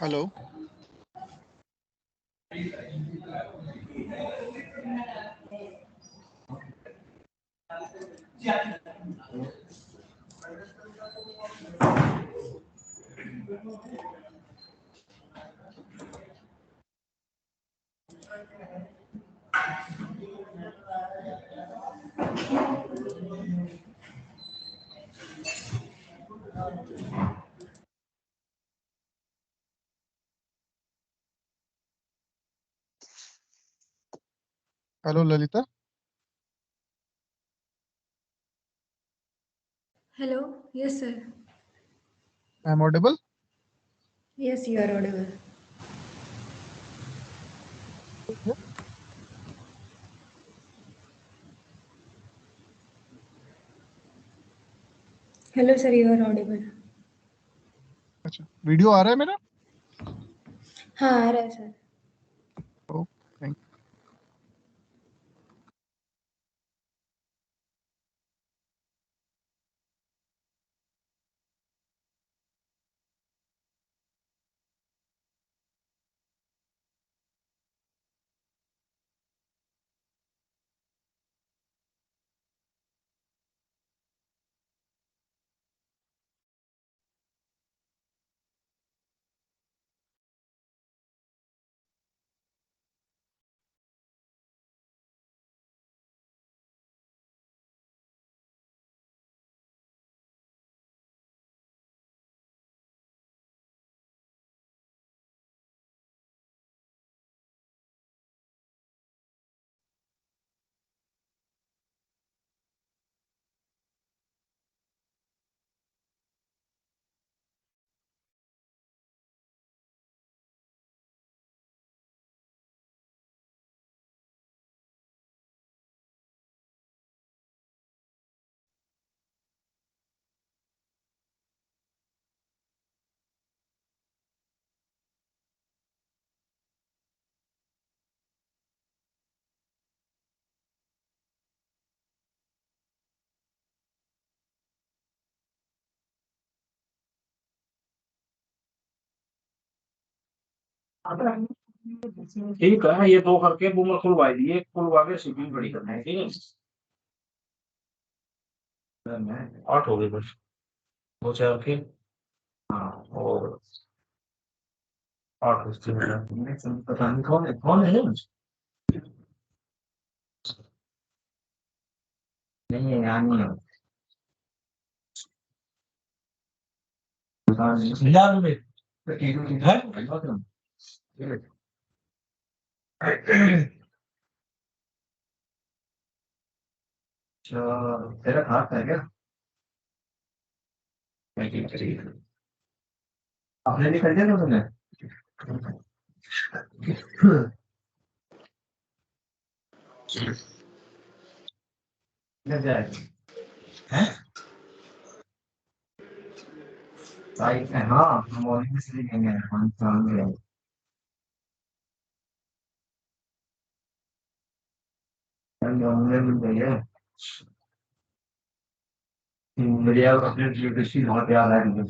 Hello, hello Lalita. Hello. Yes, sir. I am audible? Yes, you are audible. Hello, sir. You are audible. अच्छा, video आ रहा है मेरा? हाँ आ रहा है सर. थैंक ठीक है, ये दो करके बूमर खुलवा दिए, खुलवा के शिपिंग बड़ी करना है। ठीक है, 8 हो गए बस, दो चार के। हाँ, और 8 पता नहीं कौन है। नहीं है, यहाँ नहीं है। यार में तेरा खाता है क्या? आपने नहीं कर दिया था तुमने? हाँ, मॉर्निंग में से लेंगे, हम शाम में मिल गई है। बढ़िया, अपने न्यूट्रिशन बहुत याद आ रही है।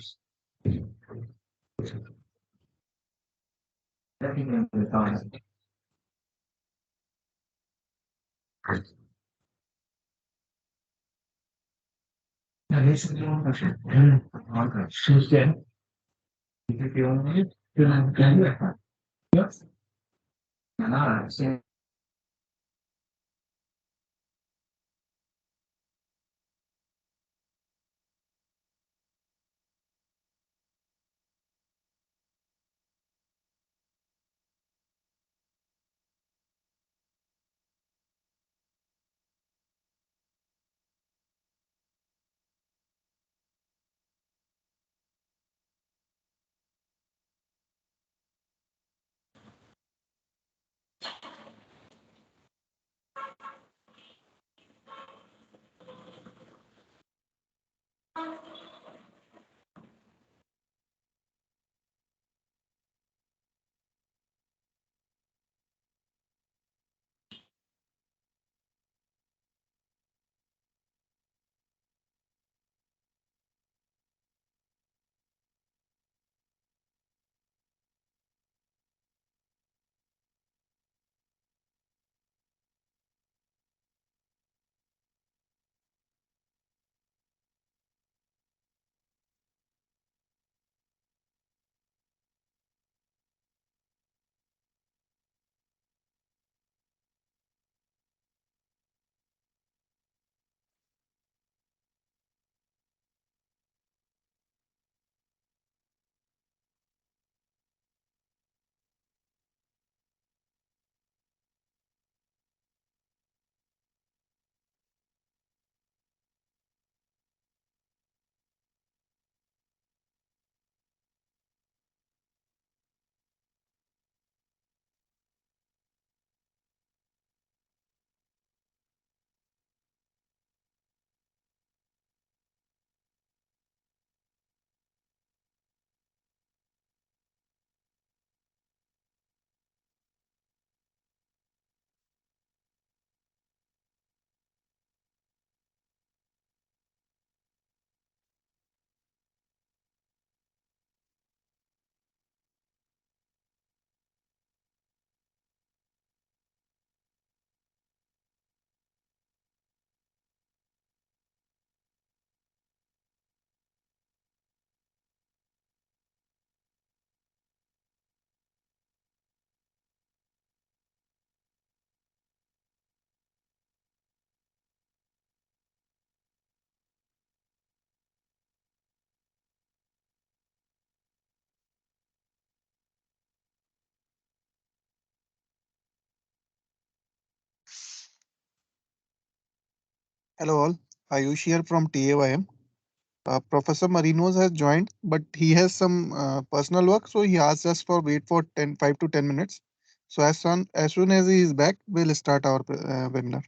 Hello all, Ayush here from TAYM. Professor Marinos has joined, but he has some personal work, so he asked us for wait for 5 to 10 minutes. So as soon as he is back, we'll start our webinar.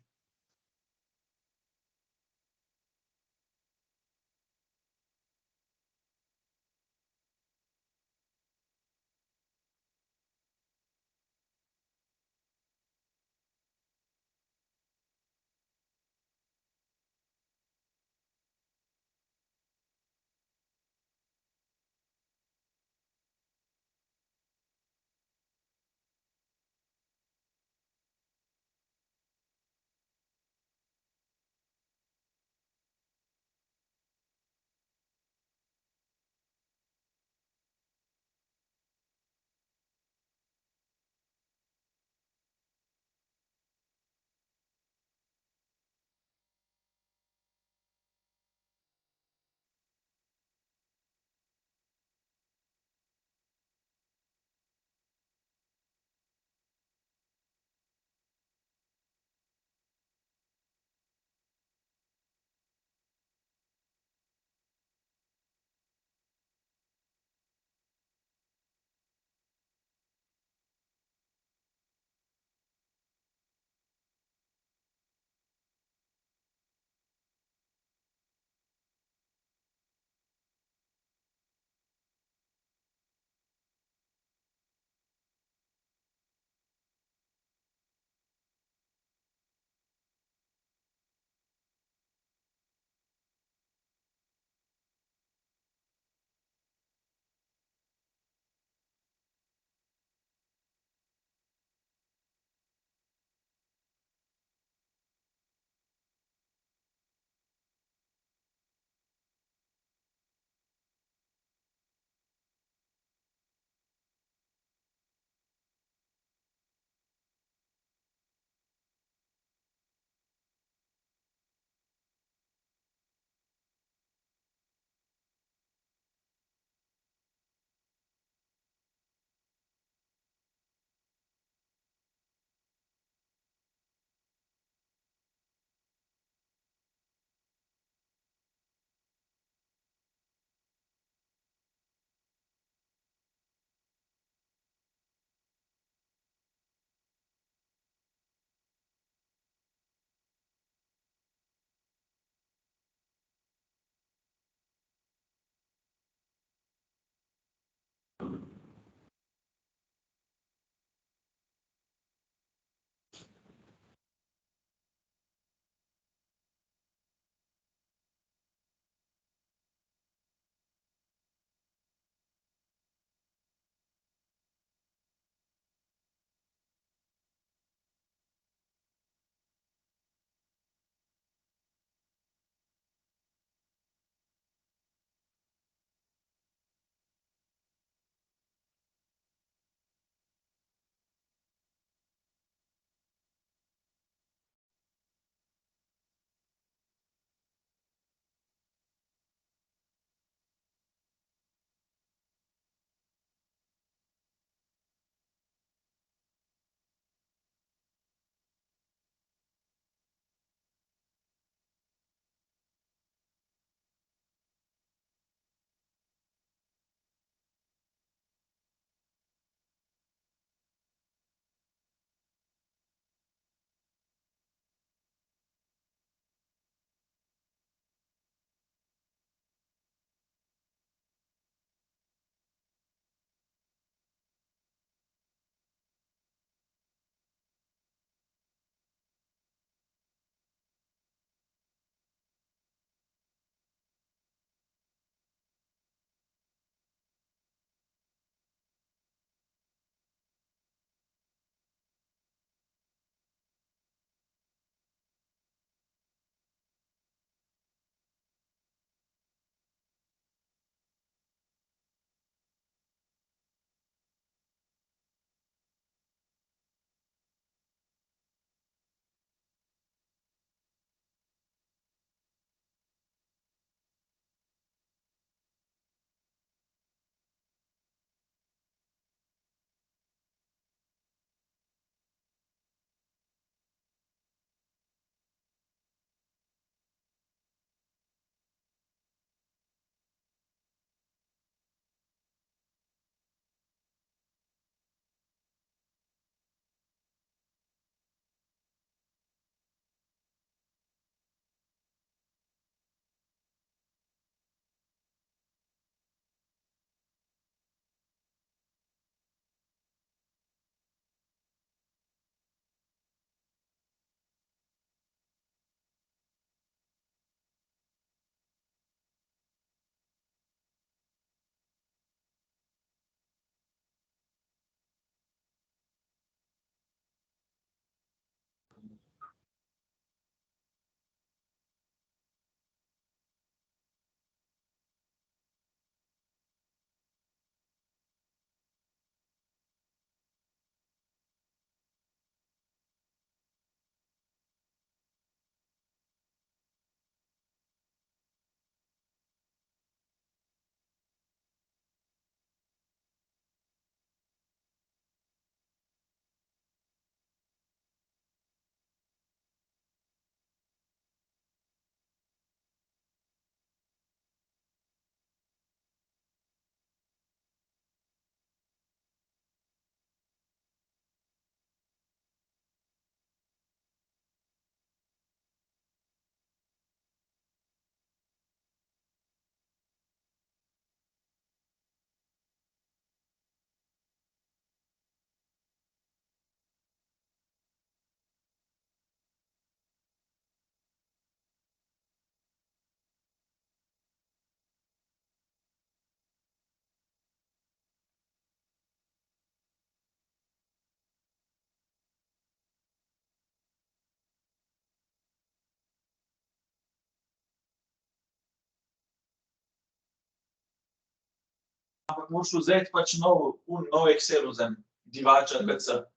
ampak moraš vzeti pač nov Excel vzem, divača, KC.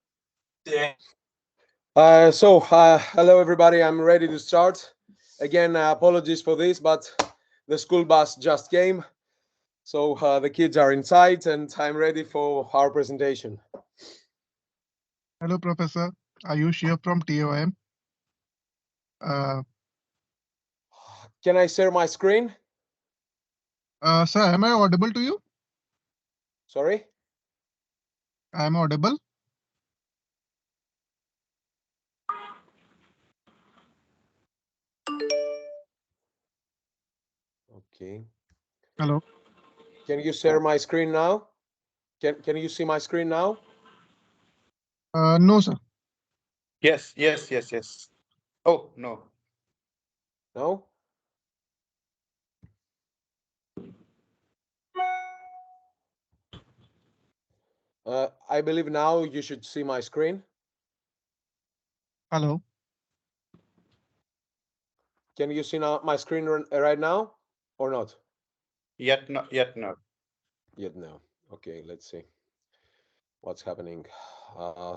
Hello everybody, I'm ready to start. Again, apologies for this, but the school bus just came. So the kids are inside and I'm ready for our presentation. Hello, Professor. Ayush here from TOM. Can I share my screen? Sir, am I audible to you? Sorry? I am audible. Okay. Hello. Can you share my screen now? Can you see my screen now? No, sir. Yes. Oh, no. No? I believe now you should see my screen. Hello. Can you see now my screen right now or not? Yet no. Yet no. Okay, let's see what's happening.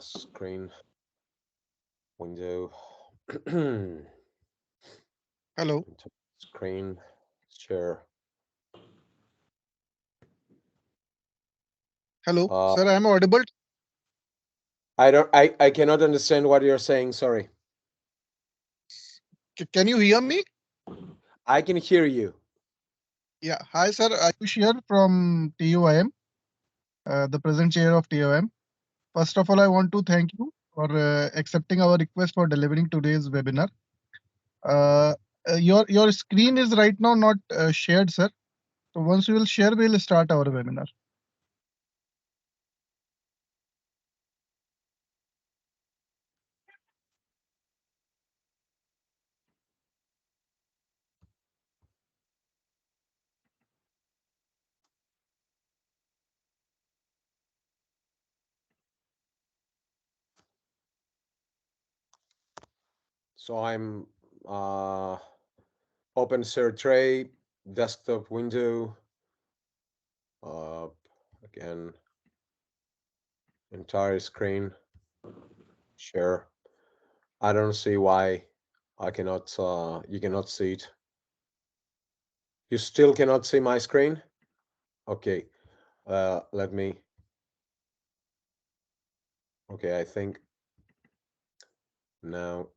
Screen, window, Hello. screen, share. Hello. Sir, I am audible. I cannot understand what you're saying. Sorry. Can you hear me? I can hear you. Yeah. Hi, sir. Ayush here from TOM, the present chair of TOM. First of all, I want to thank you for accepting our request for delivering today's webinar. Your screen is right now not shared, sir. So once you will share, we'll start our webinar. So I'm open share tray, desktop window, again, entire screen, share. I don't see why I cannot, you cannot see it. You still cannot see my screen? Okay, let me, okay, I think now.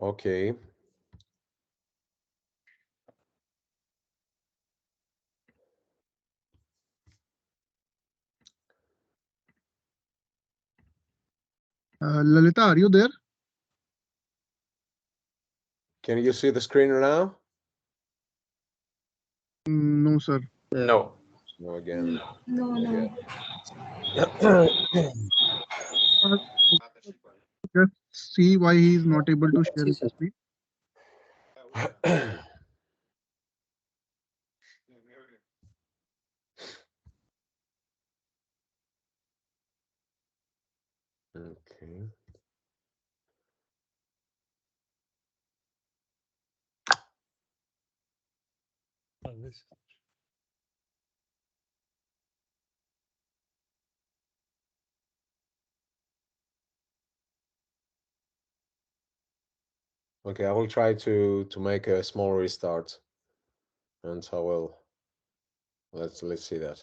Okay. Lalita, are you there? Can you see the screen now? No, sir. No. No, again. No. Just see why he is not able to share his screen. Okay. Okay, I will try to make a small restart, and I will. Let's see that.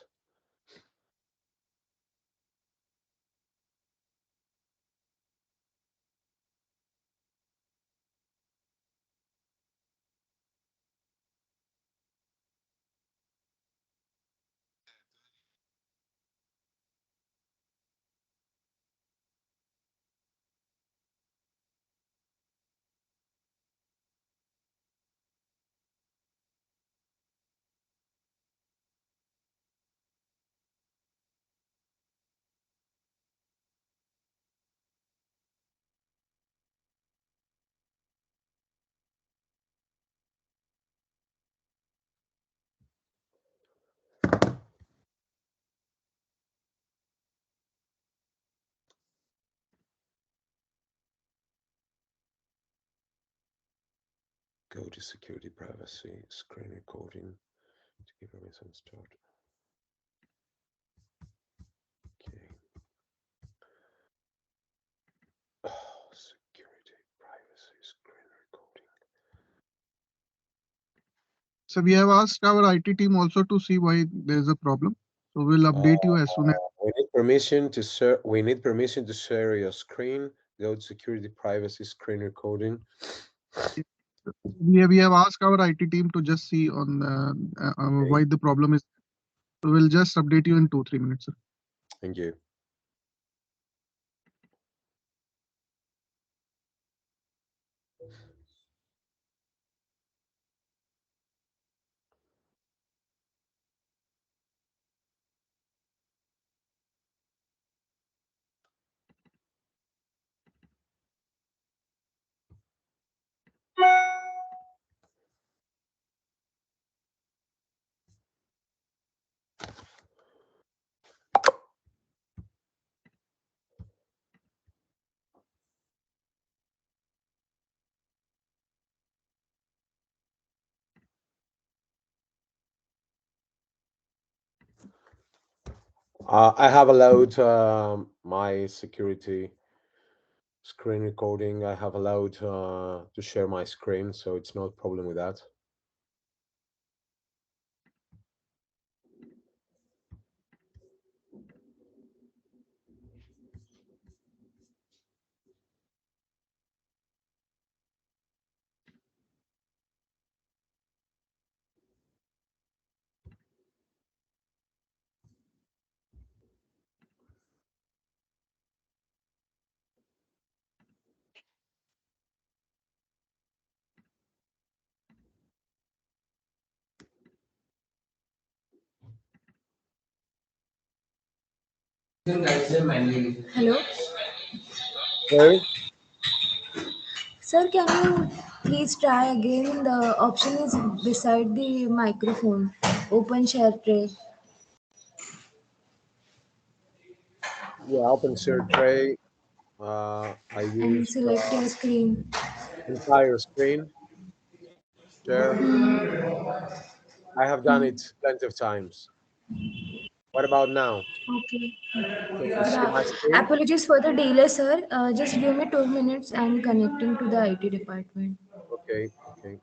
Go to security, privacy, screen recording to give permission start. Okay. Oh, security, privacy, screen recording. So we have asked our IT team also to see why there is a problem. So we'll update you as soon as We need permission to share. We need permission to share your screen. Go to security, privacy, screen recording. we have asked our IT team to just see on Okay. why the problem is. So we'll just update you in 2-3 minutes, sir. Thank you. I have allowed my security screen recording. I have allowed to share my screen, so it's no problem with that. Hello? Sorry? Sir, can you please try again? The option is beside the microphone. Open share tray Yeah, open share tray. I and use select your screen. entire screen share. I have done it plenty of times. What about now? Okay. Can you see Yeah. my screen? Apologies for the delay, sir. Just give me 2 minutes. I'm connecting to the IT department. Okay, okay.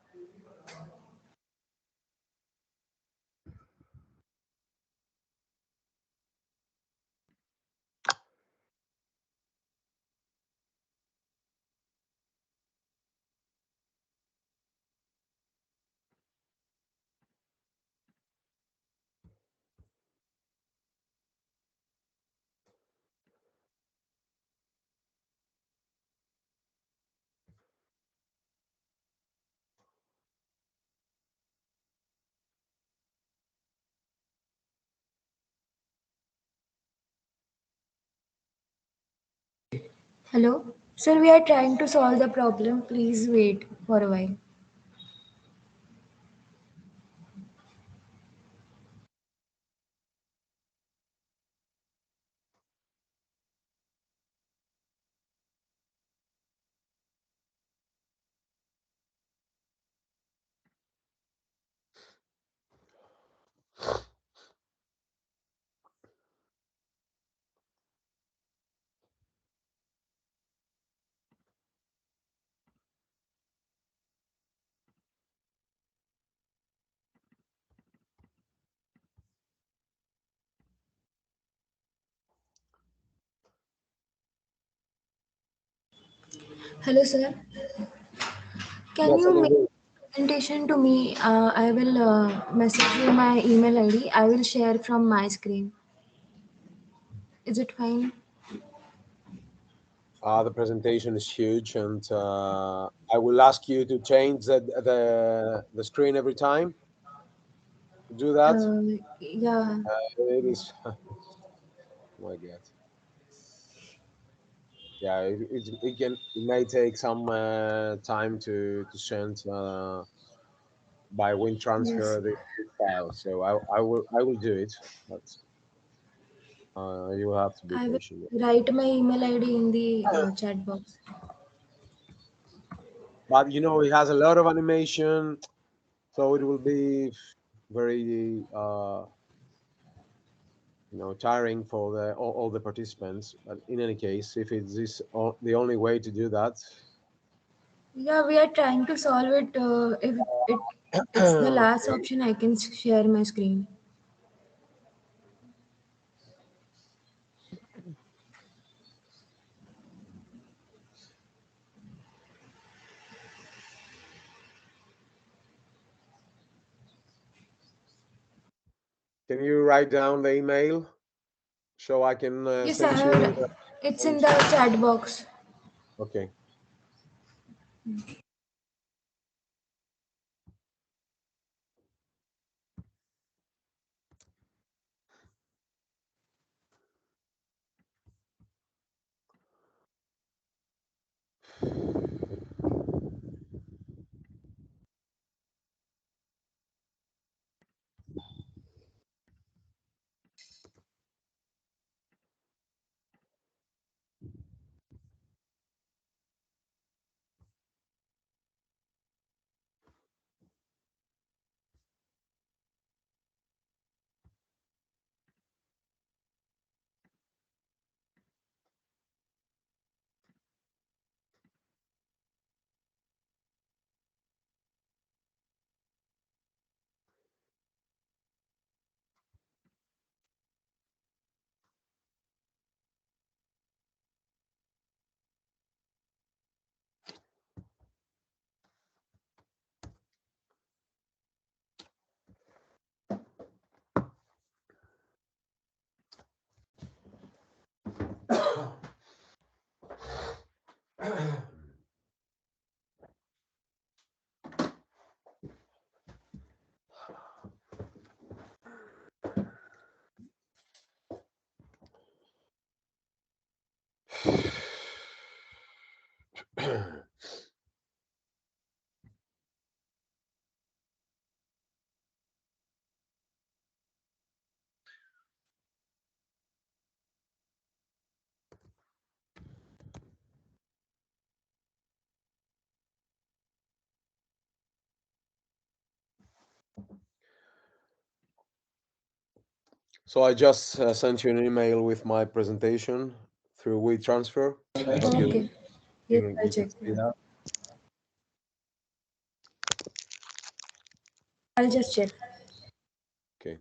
Hello? Sir, we are trying to solve the problem. Please wait for a while. Hello, sir. Can Yes, I you can make hear you. a presentation to me? I will message you my email ID. I will share from my screen. Is it fine? The presentation is huge, and I will ask you to change the screen every time. Do that. Yeah. It is. Oh my God. Yeah, it may take some time to send by wind Yes. transfer the file. So I will do it, but you will have to be I will patient. write my email ID in the chat box. but it has a lot of animation, so it will be very tiring for all the participants. But in any case, if it's the only way to do that. Yeah, we are trying to solve it. If it's the last Okay. option, I can share my screen. Can you write down the email so I can Yes, I send have. you It's in and the chat box. okay. So I just sent you an email with my presentation through WeTransfer. I hope you Okay. Yes, you, I'll you can check. see that. I'll just check. Okay.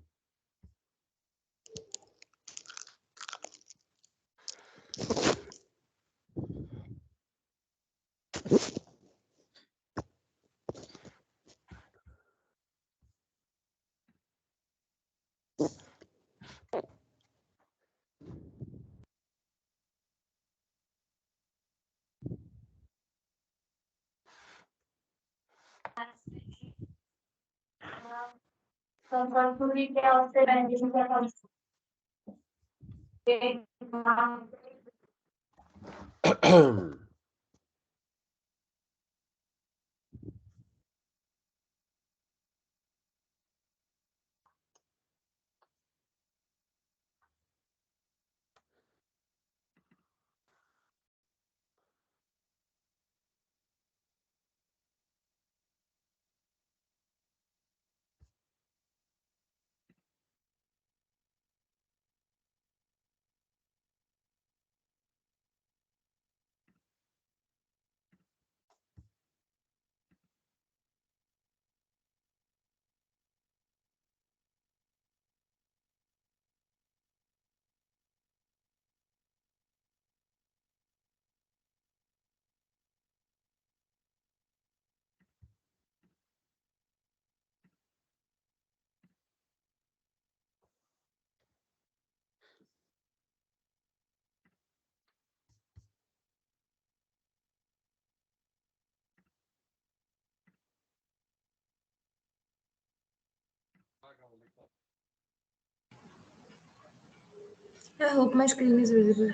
I hope my screen is visible.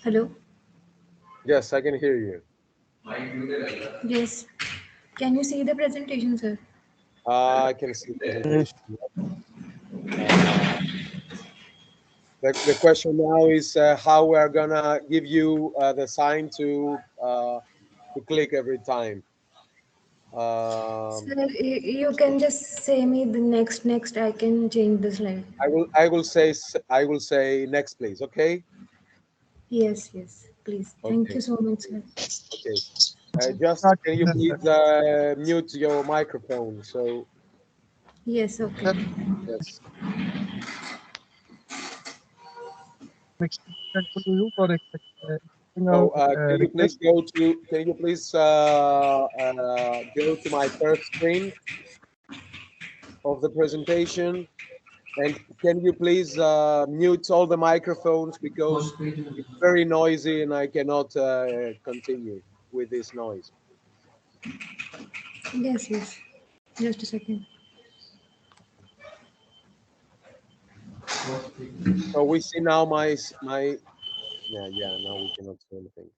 Hello? Yes, I can hear you. Yes. Can you see the presentation, sir? I can see presentation. Uh, the question now is how we're gonna give you the sign to click every time. Sir, you can just say me the next. I can change the slide. I will say next, please. Okay. Yes, yes, please. Thank Okay. you so much, sir. Okay. Just Start can you this, please mute your microphone? So Yes, okay. sir. yes. Respectful to you for accepting our So request. can you please go to my first screen of the presentation, and can you please mute all the microphones because it's very noisy and I cannot continue with this noise. Yes, yes. Just a second. So we see now my yeah, now we cannot see anything.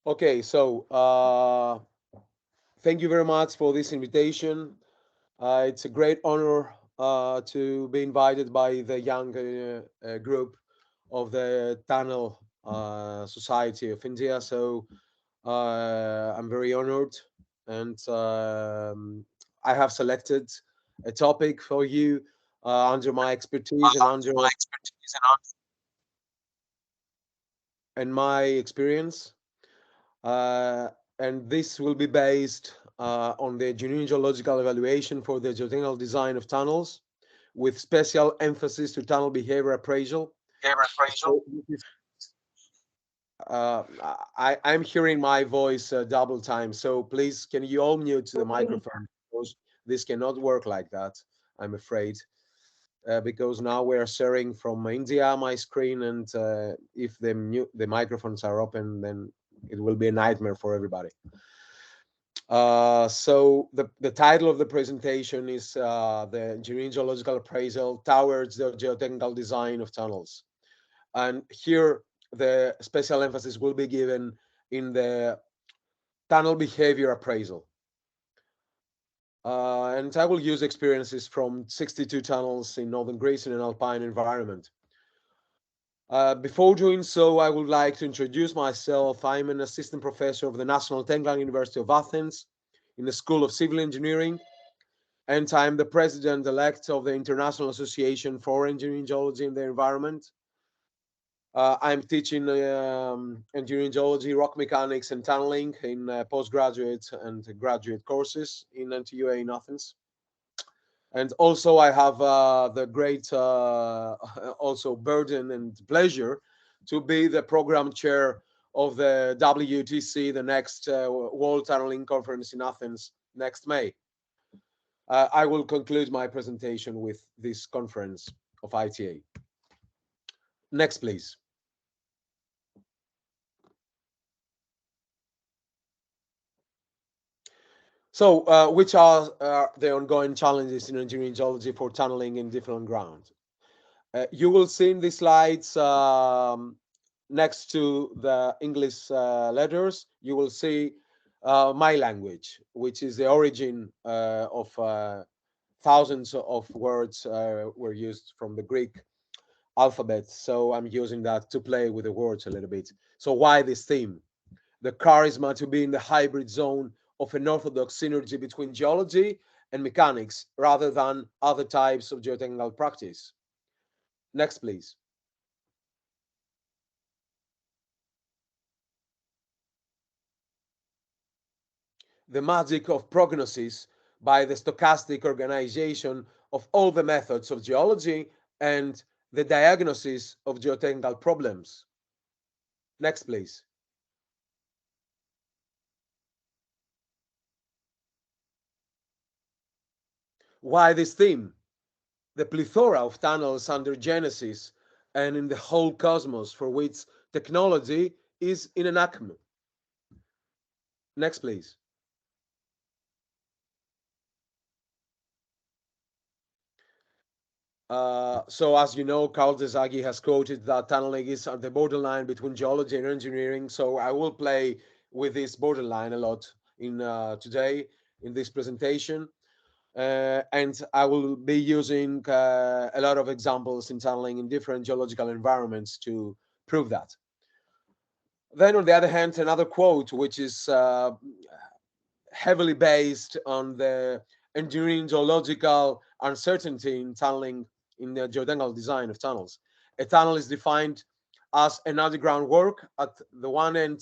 Okay, so thank you very much for this invitation. It's a great honor to be invited by the young group of the Tunnel Society of India. So I'm very honored, and I have selected a topic for you under my expertise and my experience. Uh, and this will be based on the geological evaluation for the geotechnical design of tunnels, with special emphasis to tunnel behavior appraisal. So I'm hearing my voice double time, so please can you all mute the microphone because this cannot work like that, I'm afraid. Because now we're sharing from India my screen, and if the microphones are open, then it will be a nightmare for everybody. So the title of the presentation is the geological appraisal towards the geotechnical design of tunnels. And here the special emphasis will be given in the tunnel behavior appraisal. And I will use experiences from 62 tunnels in northern Greece in an alpine environment. Before doing so, I would like to introduce myself. I'm an assistant professor of the National Technical University of Athens in the School of Civil Engineering, and I'm the president-elect of the International Association for Engineering Geology and the Environment. I'm teaching engineering geology, rock mechanics, and tunneling in postgraduate and graduate courses in NTUA in Athens. And also, I have the great also burden and pleasure to be the program chair of the WTC, the next World Tunneling Conference in Athens next May. I will conclude my presentation with this conference of ITA. Next, please. So, which are the ongoing challenges in engineering geology for tunneling in different ground? You will see in the slides next to the English letters, you will see my language, which is the origin of thousands of words were used from the Greek alphabet. So I'm using that to play with the words a little bit. So why this theme? The charisma to be in the hybrid zone of an orthodox synergy between geology and mechanics rather than other types of geotechnical practice. Next, please. The magic of prognosis by the stochastic organization of all the methods of geology and the diagnosis of geotechnical problems. Next, please. Why this theme? The plethora of tunnels under Genesis and in the whole cosmos for which technology is in an ACM. Next, please. So as you know, Carl Zaghi has quoted that tunneling is at the borderline between geology and engineering. So I will play with this borderline a lot in today in this presentation. And I will be using a lot of examples in tunneling in different geological environments to prove that. Then on the other hand, another quote, which is heavily based on the enduring geological uncertainty in tunneling, in the geotechnical design of tunnels. A tunnel is defined as an underground work at the one end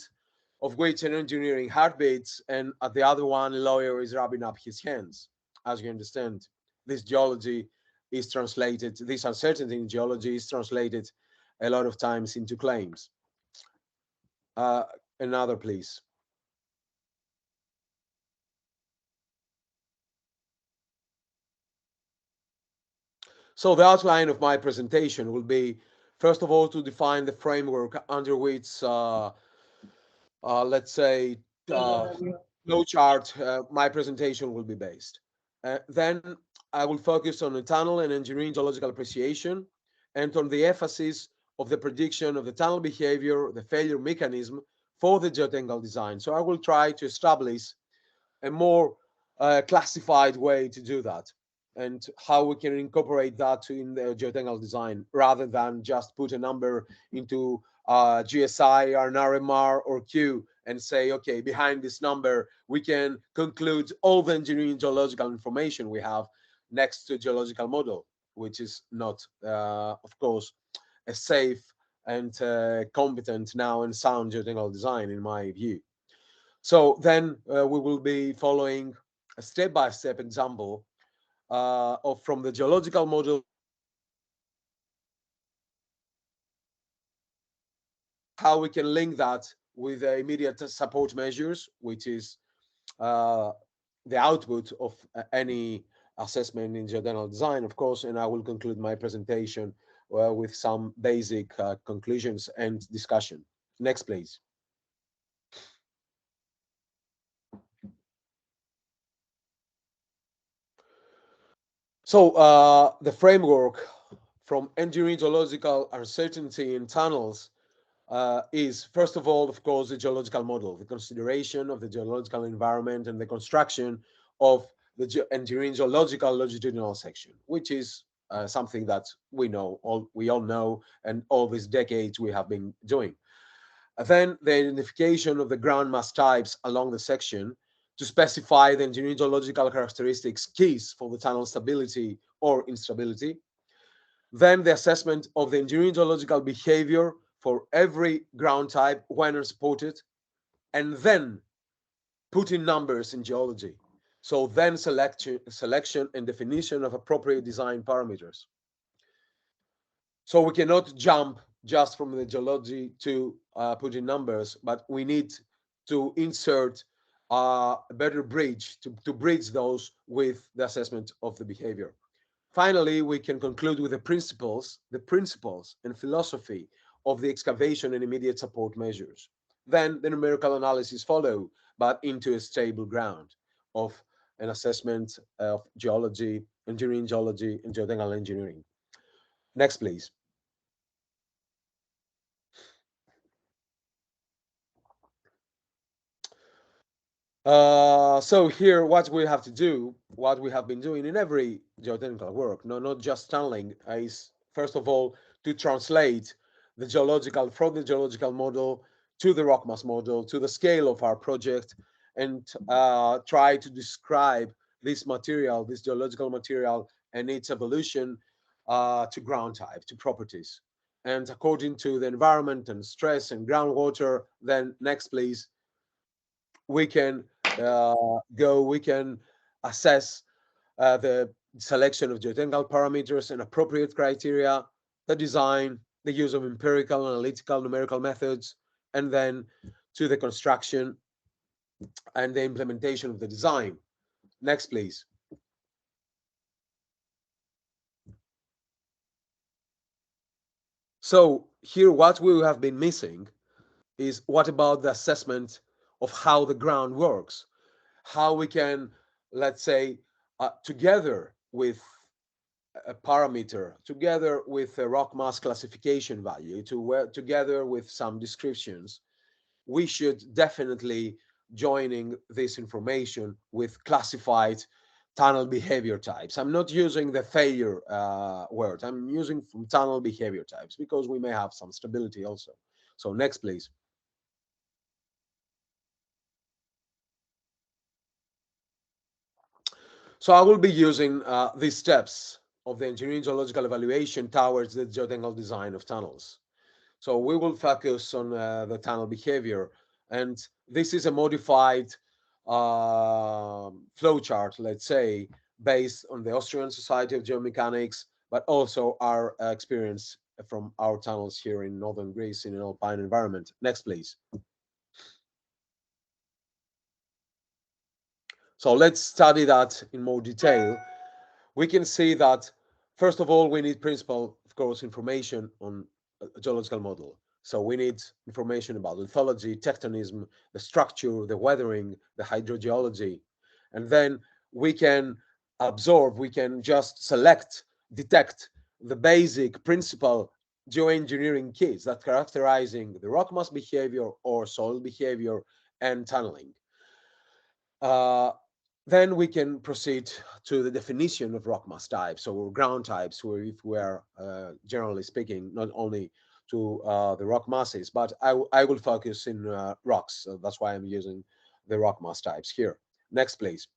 of which an engineering heartbeats, and at the other one, a lawyer is rubbing up his hands. As you understand, this geology is translated, this uncertainty in geology is translated a lot of times into claims. Another, please. So the outline of my presentation will be, first of all, to define the framework under which, let's say, flow chart my presentation will be based. Then I will focus on the tunnel and engineering geological appreciation and on the emphasis of the prediction of the tunnel behavior, the failure mechanism for the geotechnical design. So I will try to establish a more classified way to do that and how we can incorporate that in the geotechnical design rather than just put a number into GSI or an RMR or Q and say, okay, behind this number, we can conclude all the engineering geological information we have next to geological model, which is not, of course, a safe and competent now and sound geotechnical design in my view. So then we will be following a step-by-step example of from the geological model, how we can link that with the immediate support measures, which is the output of any assessment in geotechnical design, of course, and I will conclude my presentation with some basic conclusions and discussion. Next, please. So the framework from engineering geological uncertainty in tunnels is, first of all, of course, the geological model, the consideration of the geological environment and the construction of the engineering geological longitudinal section, which is something that we all know, and all these decades we have been doing. Then the identification of the ground mass types along the section to specify the engineering geological characteristics keys for the tunnel stability or instability. Then the assessment of the engineering geological behavior for every ground type when unsupported, and then putting numbers in geology. So then selection and definition of appropriate design parameters. So we cannot jump just from the geology to putting numbers, but we need to insert a better bridge to bridge those with the assessment of the behavior. Finally, we can conclude with the principles and philosophy of the excavation and immediate support measures. Then the numerical analysis follow, but into a stable ground of an assessment of geology, engineering geology, and geotechnical engineering. Next, please. So here, what we have to do, what we have been doing in every geotechnical work, no, not just tunneling, is first of all to translate the geological from the geological model to the rock mass model to the scale of our project, and try to describe this material, this geological material, and its evolution to ground type, to properties, and according to the environment and stress and groundwater. Then next, please. We can we can assess the selection of geotechnical parameters and appropriate criteria, the design, the use of empirical, analytical, numerical methods, and then to the construction and the implementation of the design. Next, please. So here, what we have been missing is what about the assessment of how the ground works, how we can, let's say, together with a parameter, together with a rock mass classification value, together with some descriptions, we should definitely joining this information with classified tunnel behavior types. I'm not using the failure word. I'm using from tunnel behavior types because we may have some stability also. So next, please. So I will be using these steps of the engineering geological evaluation towards the geotechnical design of tunnels. So we will focus on the tunnel behavior, and this is a modified flowchart, let's say, based on the Austrian Society of Geomechanics, but also our experience from our tunnels here in northern Greece in an alpine environment. Next, please. So let's study that in more detail. We can see that, first of all, we need principal, of course, information on a geological model. So we need information about lithology, tectonism, the structure, the weathering, the hydrogeology. And then we can absorb, we can just select, detect the basic principal geoengineering kits that characterizing the rock mass behavior or soil behavior and tunneling. Uh, then we can proceed to the definition of rock mass types or ground types, where if we're generally speaking, not only to the rock masses, but I will focus in rocks. So that's why I'm using the rock mass types here. Next, please.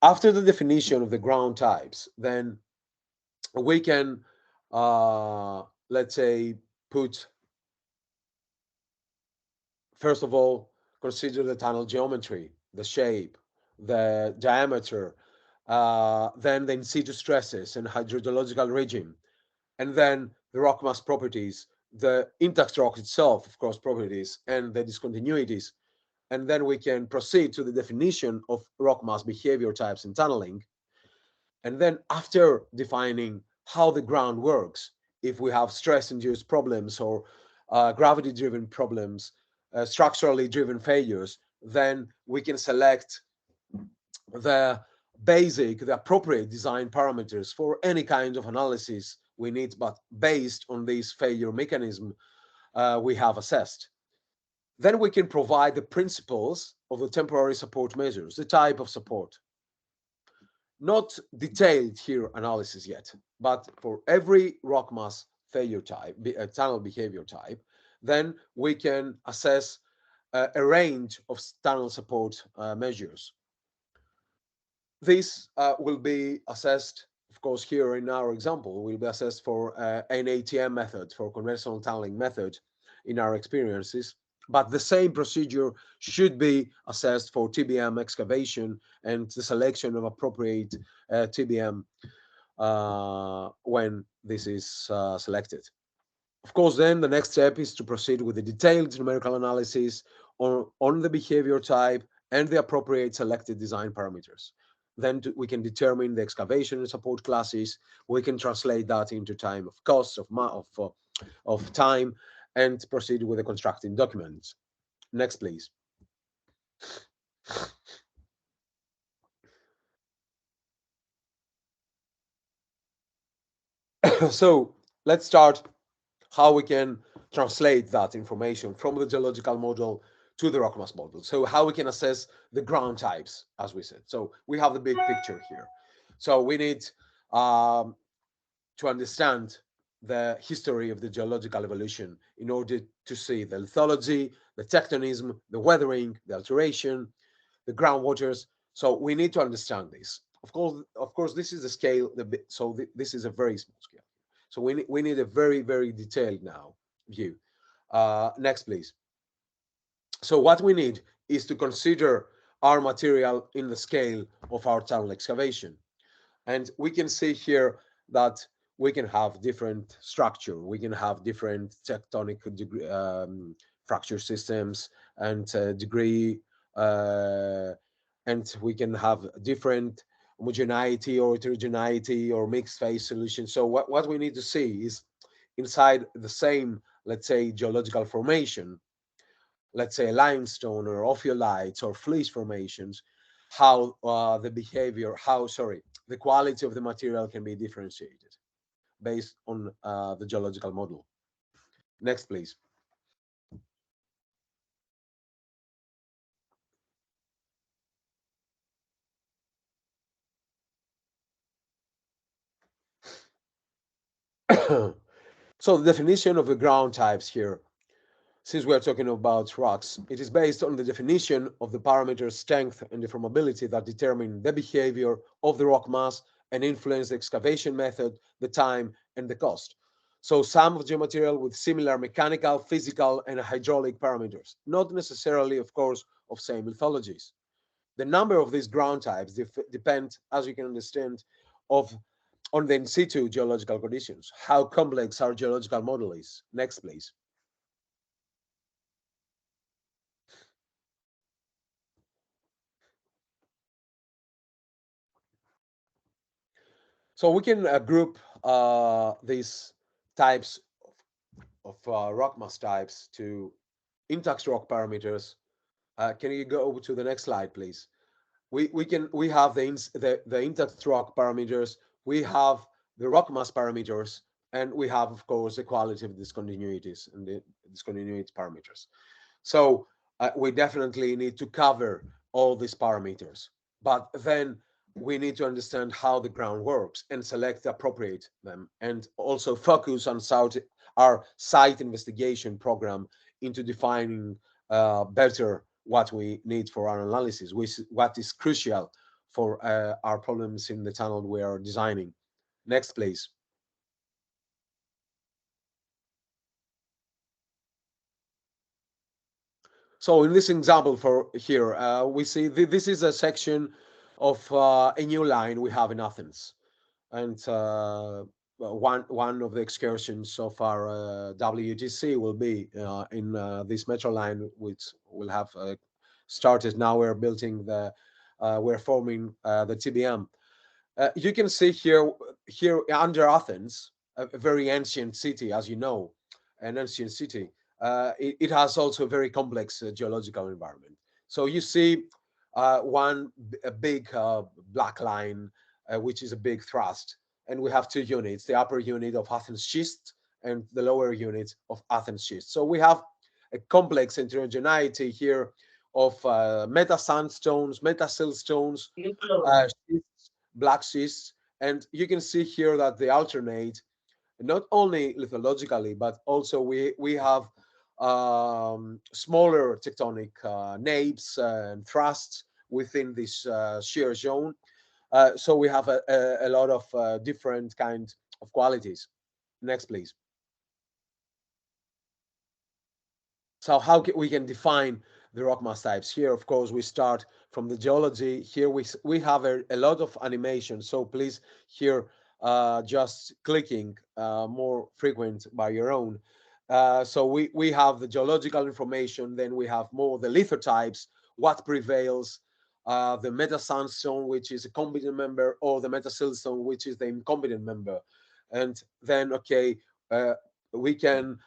After the definition of the ground types, then we can, let's say, put, first of all, consider the tunnel geometry, the shape, the diameter, then the in situ stresses and hydrogeological regime, and then the rock mass properties, the intact rock itself, of course, properties, and the discontinuities. And then we can proceed to the definition of rock mass behavior types and tunneling. And then after defining how the ground works, if we have stress-induced problems or gravity-driven problems, structurally driven failures, then we can select the the appropriate design parameters for any kind of analysis we need, but based on this failure mechanism we have assessed. Then we can provide the principles of the temporary support measures, the type of support. Not detailed here analysis yet, but for every rock mass failure type, tunnel behavior type, then we can assess a range of tunnel support measures. This will be assessed, of course, here in our example, will be assessed for an ATM method, for conventional tunneling method in our experiences. But the same procedure should be assessed for TBM excavation and the selection of appropriate TBM when this is selected. Of course, then the next step is to proceed with the detailed numerical analysis on the behavior type and the appropriate selected design parameters. Then we can determine the excavation and support classes. We can translate that into time of costs, of time, and proceed with the constructing documents. Next, please. So let's start how we can translate that information from the geological model to the rock mass model. So how we can assess the ground types, as we said. So we have the big picture here. So we need to understand the history of the geological evolution in order to see the lithology, the tectonism, the weathering, the alteration, the groundwaters. So we need to understand this. Of course, this is the scale. So this is a very small scale. So we need a very, very detailed now view. Next, please. So what we need is to consider our material in the scale of our tunnel excavation. And we can see here that we can have different structure. We can have different tectonic fracture systems and degree, and we can have different homogeneity or heterogeneity or mixed phase solutions. So what we need to see is inside the same, let's say, geological formation, let's say limestone or ophiolites or fleece formations, how the behavior, the quality of the material can be differentiated based on the geological model. Next, please. So the definition of the ground types here, since we are talking about rocks, it is based on the definition of the parameters strength and deformability that determine the behavior of the rock mass and influence the excavation method, the time, and the cost. So some of geomaterial with similar mechanical, physical, and hydraulic parameters, not necessarily, of course, of same lithologies. The number of these ground types depend, as you can understand, of on the in situ geological conditions, how complex our geological model is. Next, please. So we can group these types of rock mass types to intact rock parameters. Can you go over to the next slide, please? We have the intact rock parameters, we have the rock mass parameters, and we have, of course, the quality of discontinuities and the discontinuity parameters. So we definitely need to cover all these parameters, but then we need to understand how the ground works and select appropriate them, and also focus on our site investigation program into defining better what we need for our analysis, what is crucial for our problems in the tunnel we are designing. Next, please. So in this example for here, we see this is a section of a new line we have in Athens, and one of the excursions of our WTC will be in this metro line, which will have started. Now we're building we're forming the TBM. You can see here under Athens, a very ancient city, as you know, an ancient city. It has also a very complex geological environment. So you see a big black line, which is a big thrust, and we have two units: the upper unit of Athens schist and the lower unit of Athens schist. So we have a complex heterogeneity here of meta sandstones, meta siltstones, schists, black schists, and you can see here that they alternate not only lithologically, but also we have smaller tectonic nappes and thrusts within this shear zone. So we have a lot of different kinds of qualities. Next, please. So how we can define the rock mass types? Here, of course, we start from the geology. Here we have a lot of animation. So please, here, just clicking more frequent by your own. So we have the geological information. Then we have more the lithotypes, what prevails, the meta sandstone, which is a competent member, or the meta siltstone, which is the incompetent member. And then, okay, we can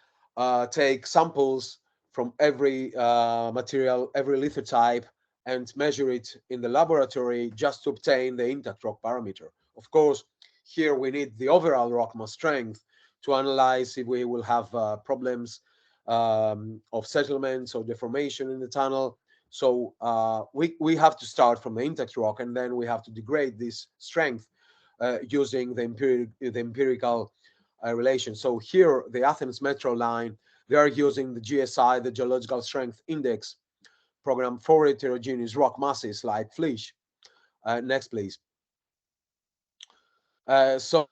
take samples from every material, every lithotype, and measure it in the laboratory just to obtain the intact rock parameter. Of course, here we need the overall rock mass strength to analyze if we will have problems of settlements or deformation in the tunnel. So we have to start from the intact rock, and then we have to degrade this strength using the empirical relation. So here, the Athens metro line, they are using the GSI, the Geological Strength Index program, for heterogeneous rock masses like fleece. Next, please. So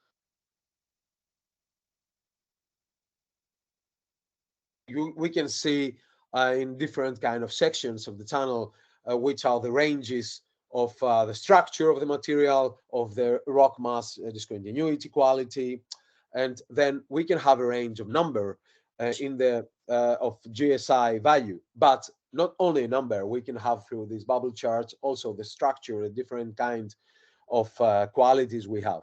we can see in different kind of sections of the tunnel, which are the ranges of the structure of the material, of the rock mass discontinuity quality, and then we can have a range of number in the of GSI value. But not only a number, we can have through these bubble charts also the structure, the different kinds of qualities we have.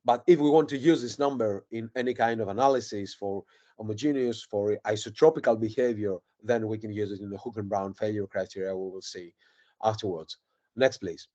But if we want to use this number in any kind of analysis for homogeneous, for isotropical behavior, then we can use it in the Hook and Brown failure criteria we will see afterwards. Next, please.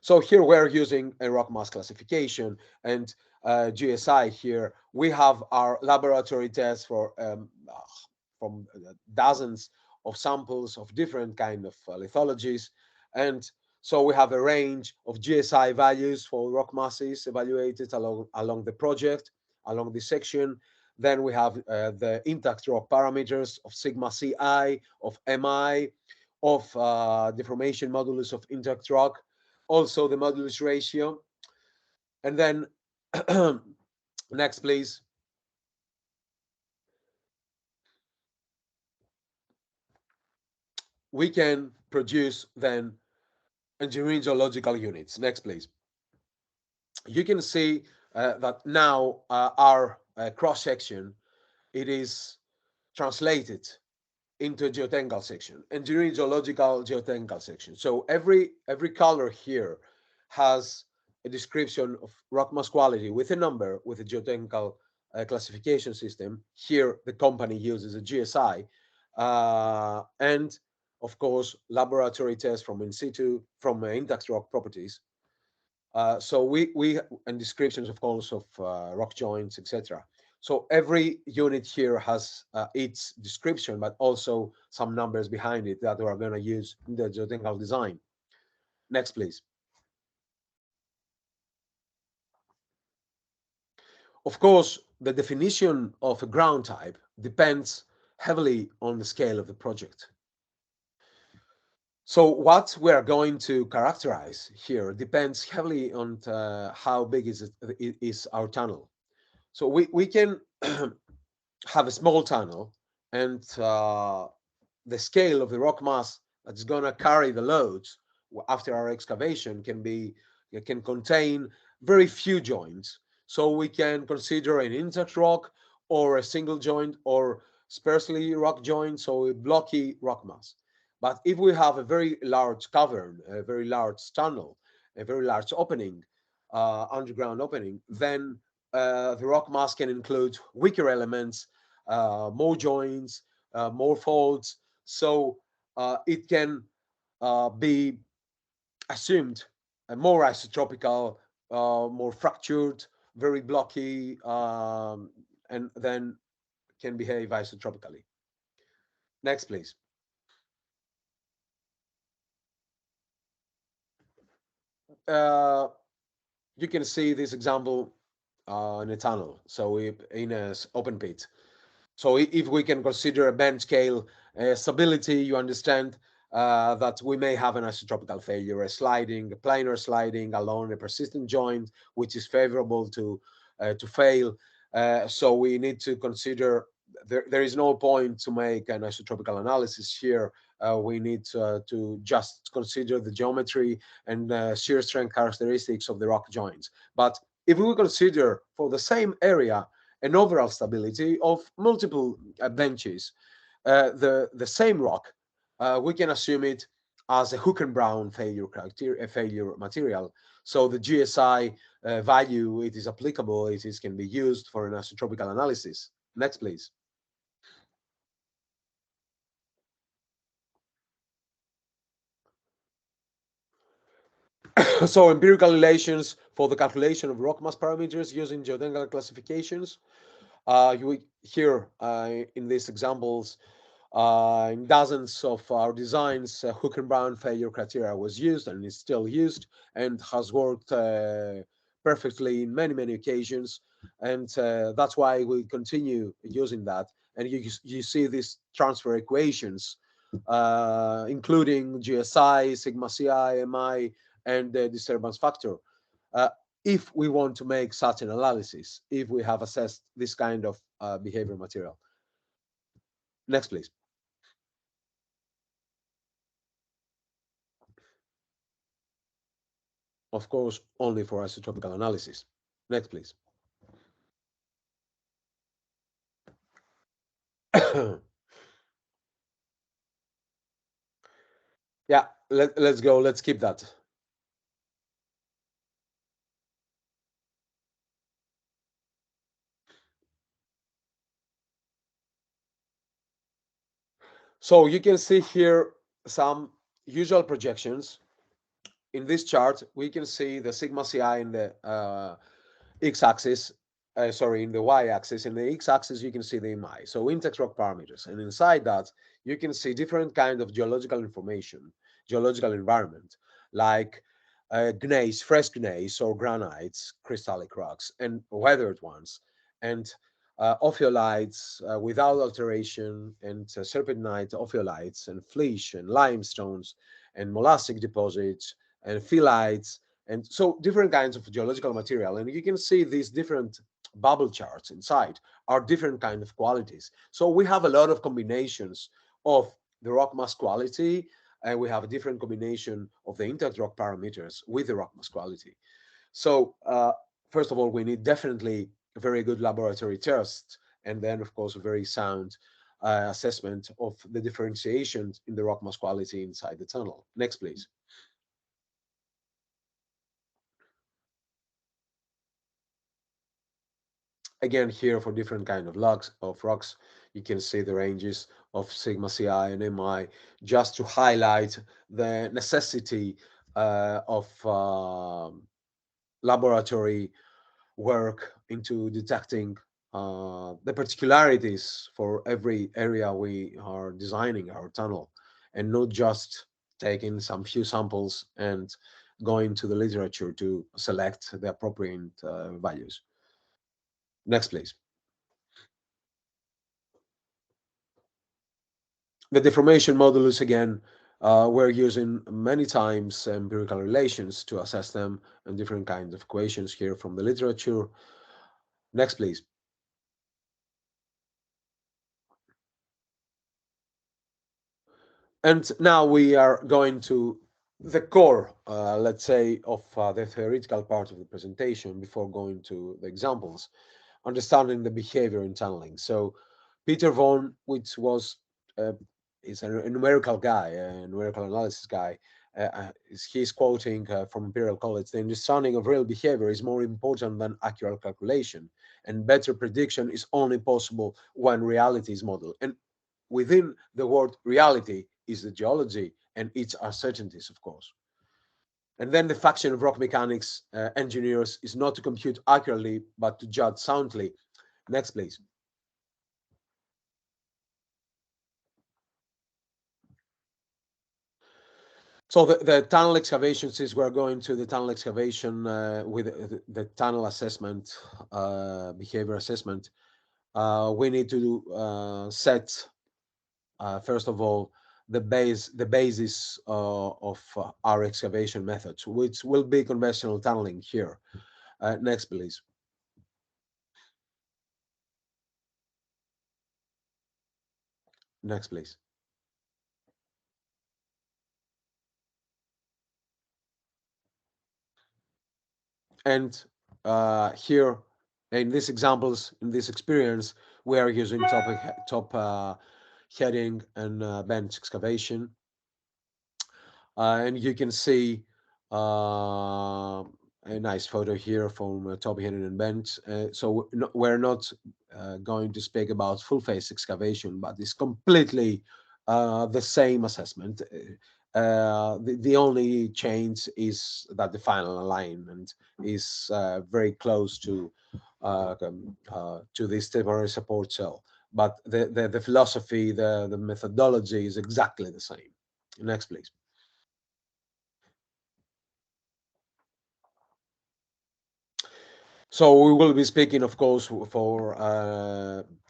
So here we're using a rock mass classification and GSI here. We have our laboratory tests from dozens of samples of different kind of lithologies. And so we have a range of GSI values for rock masses evaluated along the project, along this section. Then we have the intact rock parameters of sigma CI, of MI, of deformation modulus of intact rock, also the modulus ratio. And then next, please. We can produce then engineering geological units. Next, please. You can see that now our cross section, it is translated into a geotechnical section, engineering geological geotechnical section. So every color here has a description of rock mass quality with a number, with a geotechnical classification system. Here the company uses a GSI, and of course laboratory tests from in situ, from intact rock properties. So we and descriptions of course of rock joints, etc. So every unit here has its description, but also some numbers behind it that we're going to use in the geotechnical design. Next, please. Of course, the definition of a ground type depends heavily on the scale of the project. So what we are going to characterize here depends heavily on how big is our tunnel. So we can have a small tunnel, and the scale of the rock mass that's going to carry the loads after our excavation can contain very few joints. So we can consider an intact rock or a single joint or sparsely rock joint, so a blocky rock mass. But if we have a very large cavern, a very large tunnel, a very large opening, underground opening, then the rock mass can include weaker elements, more joints, more faults. So it can be assumed more isotropical, more fractured, very blocky, and then can behave isotropically. Next, please. You can see this example in a tunnel, so in an open pit. So if we can consider a bend scale stability, you understand that we may have an isotropical failure, a planar sliding along a persistent joint, which is favorable to fail. So we need to consider there is no point to make an isotropical analysis here. We need to just consider the geometry and shear strength characteristics of the rock joints. But if we consider for the same area an overall stability of multiple benches, the same rock, we can assume it as a Hook and Brown failure material. So the GSI value, it is applicable, can be used for an isotropical analysis. Next, please. So empirical relations for the calculation of rock mass parameters using geotechnical classifications. Here in these examples, in dozens of our designs, Hook and Brown failure criteria was used and is still used and has worked perfectly in many occasions. And that's why we continue using that. And you see these transfer equations, including GSI, sigma CI, MI, and the disturbance factor. If we want to make such an analysis, if we have assessed this kind of behavior material. Next, please. Of course, only for isotopical analysis. Next, please. Yeah, let's go. Let's keep that. So you can see here some usual projections. In this chart, we can see the sigma ci in the x-axis, sorry, in the y-axis. In the x-axis, you can see the mi, so index rock parameters. And inside that, you can see different kind of geological information, geological environment, like gneiss, fresh gneiss or granites, crystallic rocks, and weathered ones, and ophiolites without alteration, and serpentinite ophiolites, and flysch and limestones, and molastic deposits, and phyllites, and so different kinds of geological material. And you can see these different bubble charts inside are different kind of qualities. So we have a lot of combinations of the rock mass quality, and we have a different combination of the intact rock parameters with the rock mass quality. So first of all, we need definitely a very good laboratory test, and then of course a very sound assessment of the differentiations in the rock mass quality inside the tunnel. Next, please. Again, here for different kind of rocks, you can see the ranges of sigma ci and mi, just to highlight the necessity of laboratory work into detecting the particularities for every area we are designing our tunnel, and not just taking some few samples and going to the literature to select the appropriate values. Next, please. The deformation modulus, again, we're using many times empirical relations to assess them, and different kinds of equations here from the literature. Next, please. And now we are going to the core, let's say, of the theoretical part of the presentation before going to the examples, understanding the behavior in tunneling. So Peter Vaughan, which was is a numerical guy, a numerical analysis guy, he's quoting from Imperial College: the understanding of real behavior is more important than accurate calculation, and better prediction is only possible when reality is modeled. And within the word reality is the geology and its uncertainties, of course. And then the function of rock mechanics engineers is not to compute accurately, but to judge soundly. Next, please. So the tunnel excavations, is we're going to the tunnel excavation with the tunnel assessment, behavior assessment. We need to set, first of all, the basis of our excavation methods, which will be conventional tunneling here. Next, please. Next, please. And here, in these examples, in this experience, we are using top heading and bench excavation. And you can see a nice photo here from top heading and bench. So we're not going to speak about full face excavation, but it's completely the same assessment. The only change is that the final alignment is very close to this temporary support cell, but the philosophy, the methodology is exactly the same. Next, please. So we will be speaking, of course, for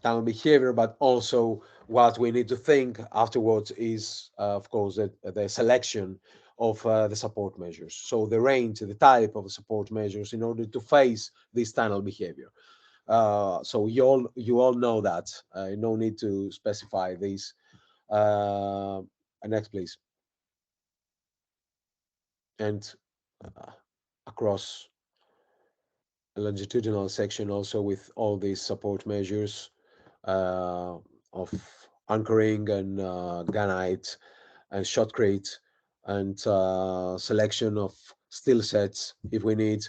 tunnel behavior, but also what we need to think afterwards is, of course, the selection of the support measures. So the range, the type of support measures in order to face this tunnel behavior. So you all know that. No need to specify these. Next, please. And across longitudinal section also with all these support measures of anchoring and gunite and shotcrete, and selection of steel sets if we need,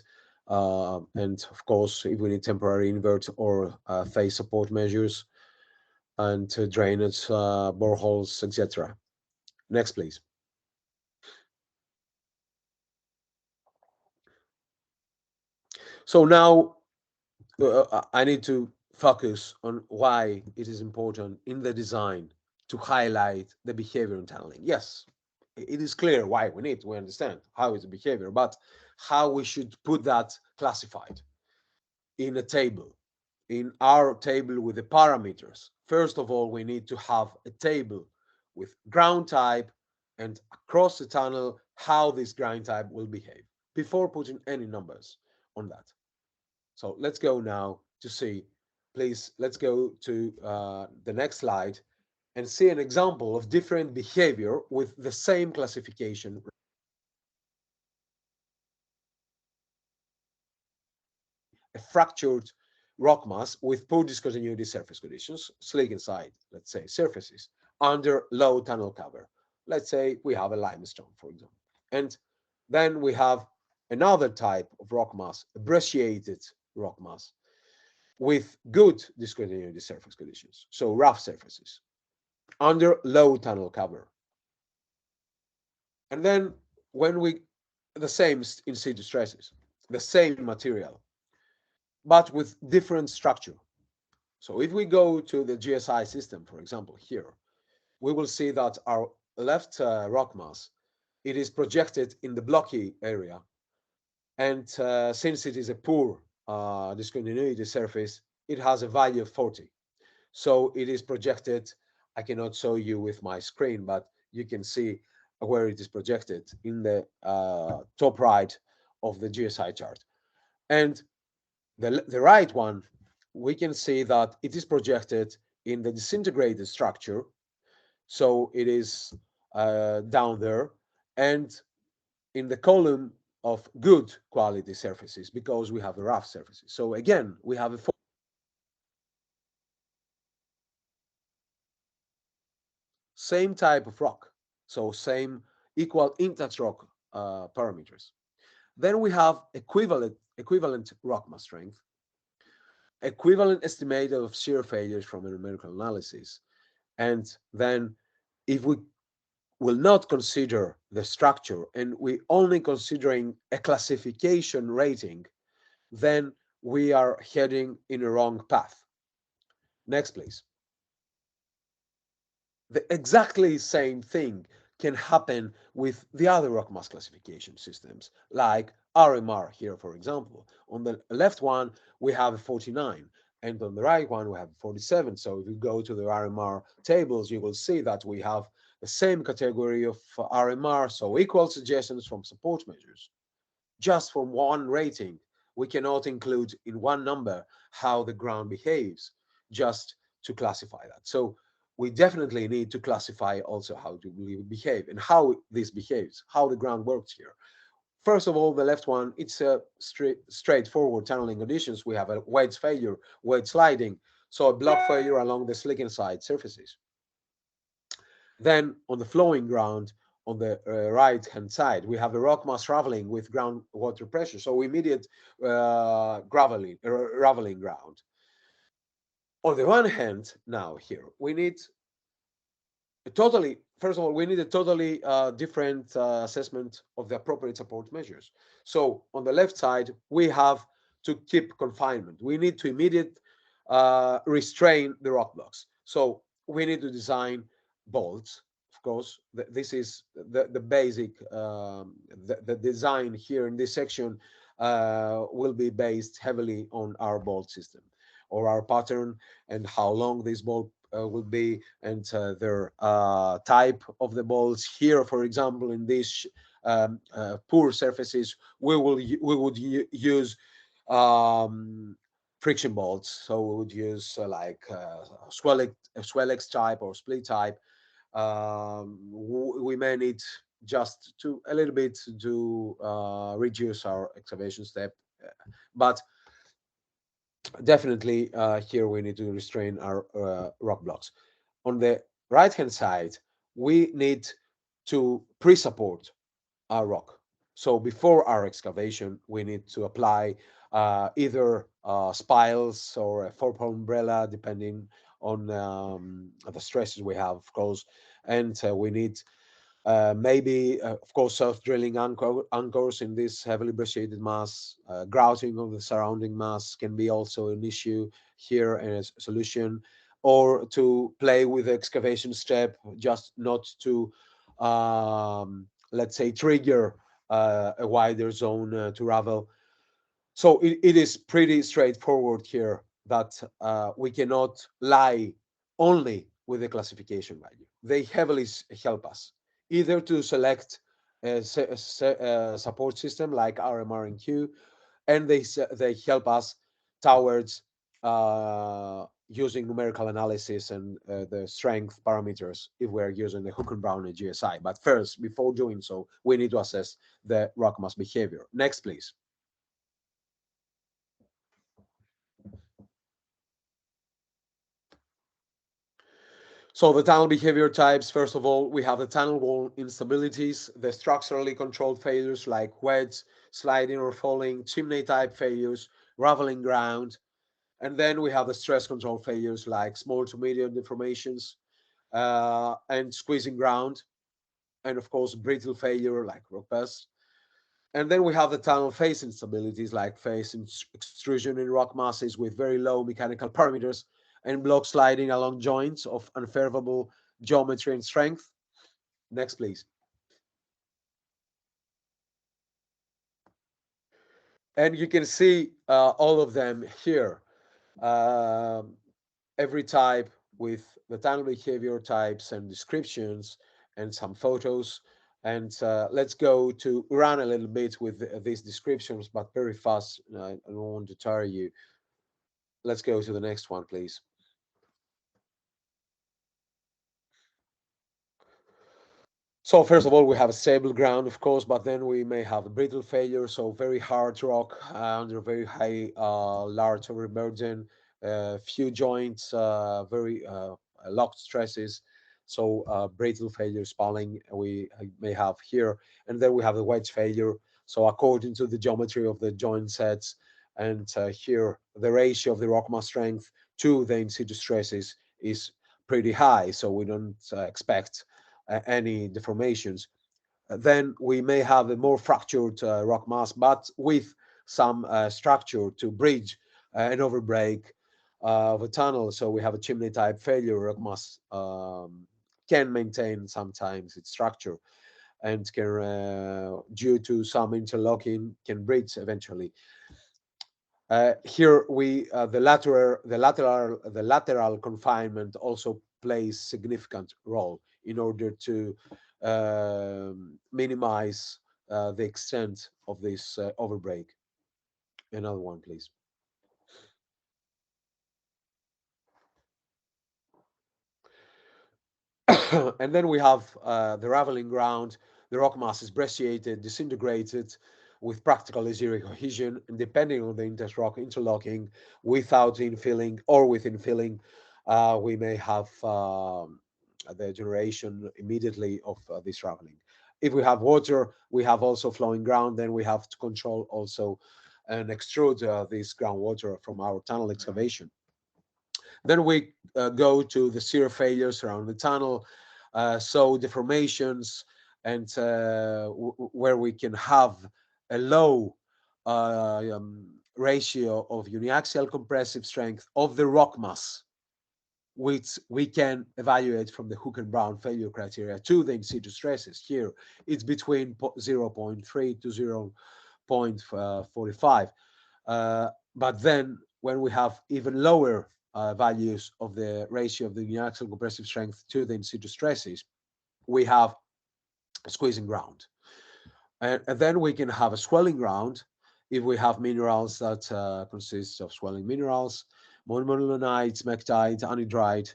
and of course if we need temporary invert or phase support measures. and drainage, boreholes, etc. Next, please. So now I need to focus on why it is important in the design to highlight the behavior and tunneling. Yes, it is clear why we understand how is the behavior, but how we should put that classified in a table, in our table with the parameters. First of all, we need to have a table with ground type and across the tunnel how this ground type will behave before putting any numbers on that. So let's go now to see, please, let's go to the next slide and see an example of different behavior with the same classification. A fractured rock mass with poor discontinuity surface conditions, slick inside, let's say, surfaces, under low tunnel cover. Let's say we have a limestone, for example. And then we have another type of rock mass, a brecciated rock mass, with good discontinuity surface conditions, so rough surfaces, under low tunnel cover. And then when we, the same in situ stresses, the same material, but with different structure. So if we go to the GSI system, for example, here, we will see that our left rock mass, it is projected in the blocky area. And since it is a poor discontinuity surface, it has a value of 40. So it is projected, I cannot show you with my screen, but you can see where it is projected in the top right of the GSI chart. And the right one, we can see that it is projected in the disintegrated structure. So it is down there. And in the column of good quality surfaces, because we have the rough surfaces. So again, we have a same type of rock, so same equal intact rock parameters. Then we have equivalent rock mass strength, equivalent estimated of shear failures from a numerical analysis. And then if we will not consider the structure and we only considering a classification rating, then we are heading in a wrong path. Next, please. The exactly same thing can happen with the other rock mass classification systems, like RMR here, for example. On the left one, we have 49, and on the right one, we have 47. So if you go to the RMR tables, you will see that we have the same category of RMR, so equal suggestions from support measures. Just from one rating, we cannot include in one number how the ground behaves, just to classify that. So we definitely need to classify also how to behave and how this behaves, how the ground works here. First of all, the left one, it's a straightforward tunneling conditions. We have a wedge failure, wedge sliding, so a block failure along the slick inside surfaces. Then on the flowing ground, on the right-hand side, we have the rock mass traveling with groundwater pressure, so immediate graveling ground. On the one hand, now here, we need first of all, we need a totally different assessment of the appropriate support measures. So on the left side, we have to keep confinement. We need to immediately restrain the rock blocks. So we need to design bolts. Of course, this is the basic, the design here in this section will be based heavily on our bolt system or our pattern and how long this bolt will be and their type of the bolts. Here, for example, in these poor surfaces, we would use friction bolts. So we would use like Swellex type or split type. We may need just to a little bit to reduce our excavation step, but definitely here we need to restrain our rock blocks. On the right hand side, we need to pre-support our rock. So before our excavation, we need to apply either spiles or a 4-pole umbrella, depending on the stresses we have, of course, and we need maybe, of course, self-drilling anchors in this heavily brecciated mass. Grouting of the surrounding mass can be also an issue here and a solution, or to play with the excavation step, just not to, let's say, trigger a wider zone to ravel. So it is pretty straightforward here that we cannot lie only with the classification value. They heavily help us either to select a support system like RMR and Q, and they help us towards using numerical analysis and the strength parameters if we're using the Hook and Brown and GSI. But first, before doing so, we need to assess the rock mass behavior. Next, please. So the tunnel behavior types, first of all, we have the tunnel wall instabilities, the structurally controlled failures like wedge, sliding or falling, chimney type failures, raveling ground. And then we have the stress control failures like small to medium deformations and squeezing ground. And of course, brittle failure like rock bust. And then we have the tunnel face instabilities like face extrusion in rock masses with very low mechanical parameters and block sliding along joints of unfavorable geometry and strength. Next, please. And you can see all of them here. Um every type with the tunnel behavior types and descriptions and some photos. And let's go to run a little bit with these descriptions, but very fast. I don't want to tire you. Let's go to the next one, please. So first of all, we have a stable ground, of course, but then we may have a brittle failure, so very hard rock under very high large overburden, few joints, very locked stresses, so brittle failure spalling we may have here. And then we have the wedge failure. So according to the geometry of the joint sets, and here the ratio of the rock mass strength to the in situ stresses is pretty high, so we don't expect any deformations. Then we may have a more fractured rock mass, but with some structure to bridge an overbreak of a tunnel. So we have a chimney type failure. Rock mass can maintain sometimes its structure and can, due to some interlocking, can bridge eventually. Here we the lateral confinement also plays significant role in order to minimize the extent of this overbreak. Another one, please. And then we have the raveling ground. The rock mass is brecciated, disintegrated with practically zero cohesion, and depending on the interrock interlocking, without infilling or with infilling, we may have the generation immediately of this raveling. If we have water, we have also flowing ground, then we have to control also and extrude this groundwater from our tunnel excavation. Then we go to the shear failures around the tunnel, so deformations, and where we can have a low ratio of uniaxial compressive strength of the rock mass, which we can evaluate from the Hook and Brown failure criteria to the in situ stresses. Here, it's between 0.3 to 0.45. But then when we have even lower values of the ratio of the uniaxial compressive strength to the in situ stresses, we have a squeezing ground. And then we can have a swelling ground if we have minerals that consist of swelling minerals, monomilanites, smectite, anhydrite,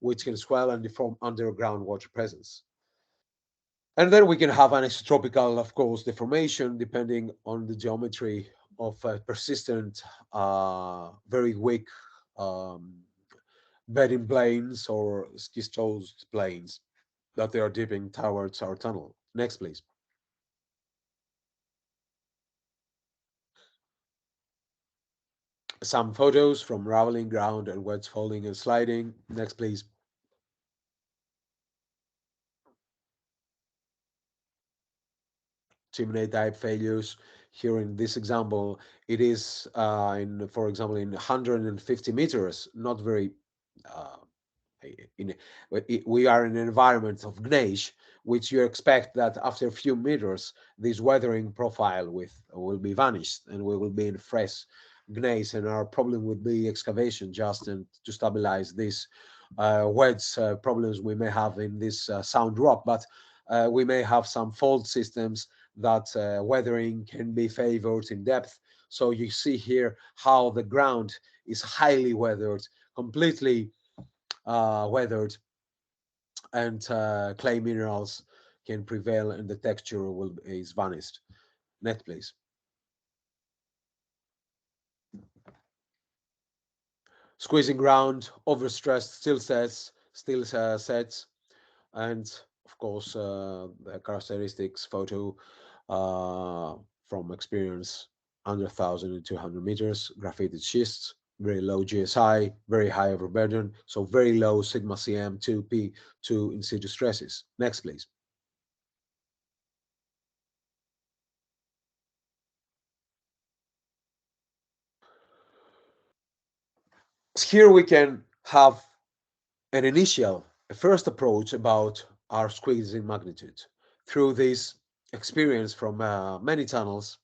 which can swell and deform under groundwater presence. And then we can have anisotropical, of course, deformation depending on the geometry of persistent, very weak bedding planes or schistose planes that they are dipping towards our tunnel. Next, please. some photos from raveling ground and wedge folding and sliding. Next, please. Chimney type failures. Here in this example, it is for example, in 150 meters, not very uh, in we are in an environment of gneiss, which you expect that after a few meters, this weathering profile will be vanished and we will be in fresh gneiss, and our problem would be excavation just and to stabilize these wedge problems we may have in this sound rock. But we may have some fault systems that weathering can be favored in depth. So you see here how the ground is highly weathered, completely weathered, and clay minerals can prevail and the texture is vanished. Next, please. Squeezing ground, overstressed still sets, and of course the characteristics photo from experience under 1,200 meters, graphited schists, very low GSI, very high overburden, so very low sigma cm 2p 2 in situ stresses. Next, please. Here we can have an initial, a first approach about our squeezing magnitude through this experience from many tunnels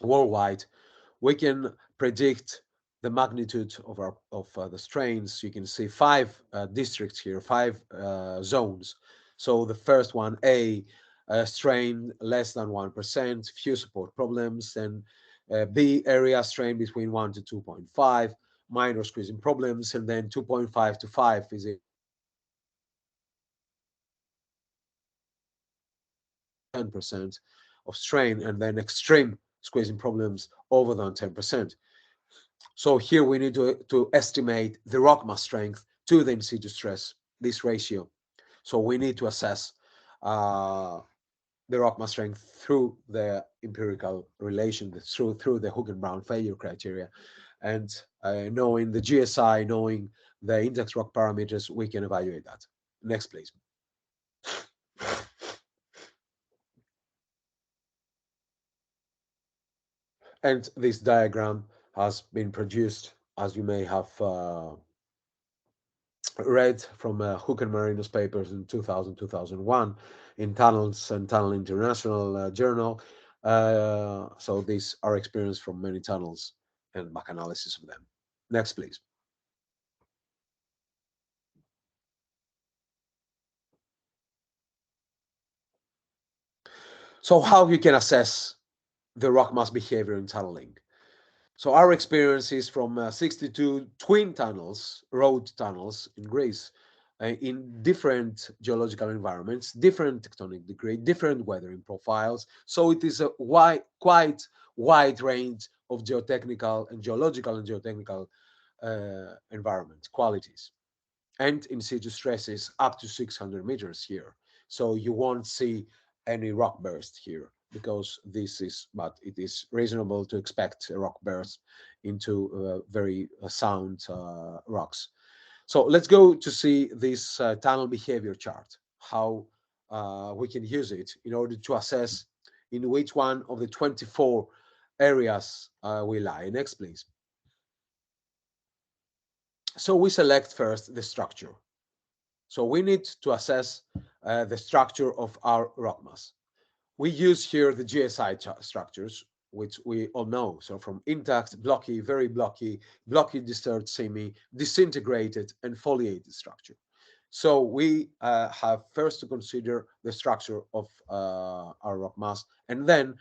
worldwide. We can predict the magnitude of the strains. You can see five districts here, five zones. So the first one, A, strain less than 1%, few support problems, and B, area strain between 1 to 2.5, minor squeezing problems, and then 2.5 to 5 is a 10% of strain, and then extreme squeezing problems over than 10%. So here we need to estimate the rock mass strength to the in situ stress, this ratio. So we need to assess the rock mass strength through the empirical relation, through the Hook and Brown failure criteria. And knowing the GSI, knowing the index rock parameters, we can evaluate that. Next, please. And this diagram has been produced, as you may have read from Hook and Marinos papers in 2000, 2001 in Tunnels and Tunnel International Journal. So these are experience from many tunnels and back analysis of them. Next, please. So how you can assess the rock mass behavior in tunneling? So our experience is from 62 twin tunnels, road tunnels in Greece, in different geological environments, different tectonic degree, different weathering profiles. So it is a quite wide range of geotechnical and geotechnical environment qualities, and in situ stresses up to 600 meters here. So you won't see any rock burst here because but it is reasonable to expect a rock burst into very sound rocks. So let's go to see this tunnel behavior chart, how we can use it in order to assess in which one of the 24 areas we lie. Next, please. So we select first the structure. So we need to assess the structure of our rock mass. We use here the GSI structures, which we all know. So from intact, blocky, very blocky, blocky disturbed semi, disintegrated, and foliated structure. So we have first to consider the structure of our rock mass, and then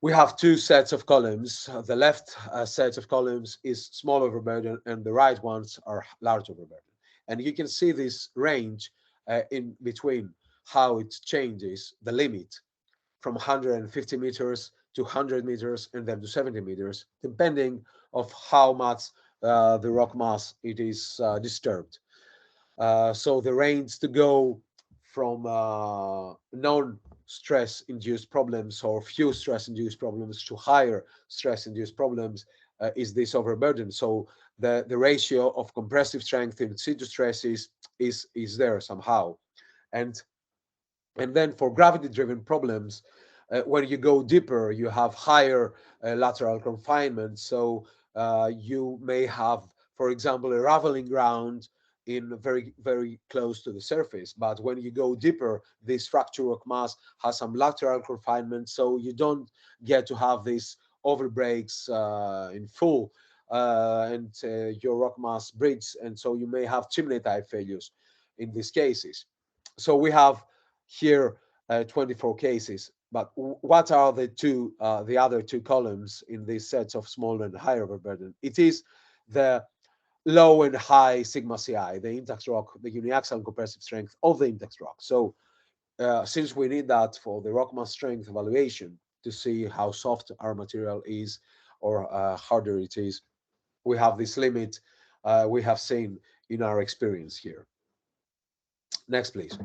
we have two sets of columns. The left set of columns is small overburden, and the right ones are large overburden. And you can see this range in between how it changes the limit from 150 meters to 100 meters and then to 70 meters, depending of how much the rock mass it is disturbed. So the range to go from non-stress induced problems or few stress induced problems to higher stress induced problems is this overburden. So the ratio of compressive strength in situ stresses is there somehow. And then for gravity-driven problems, when you go deeper, you have higher lateral confinement. So you may have, for example, a raveling ground in very close to the surface. But when you go deeper, this fracture rock mass has some lateral confinement, so you don't get to have these overbreaks in full, and your rock mass breaks, and so you may have chimney type failures in these cases. So we have here 24 cases. But what are the other two columns in these sets of small and high overburden? It is the low and high sigma CI, the intact rock, the uniaxial compressive strength of the intact rock. So since we need that for the rock mass strength evaluation to see how soft our material is or harder it is, we have this limit we have seen in our experience here. Next, please.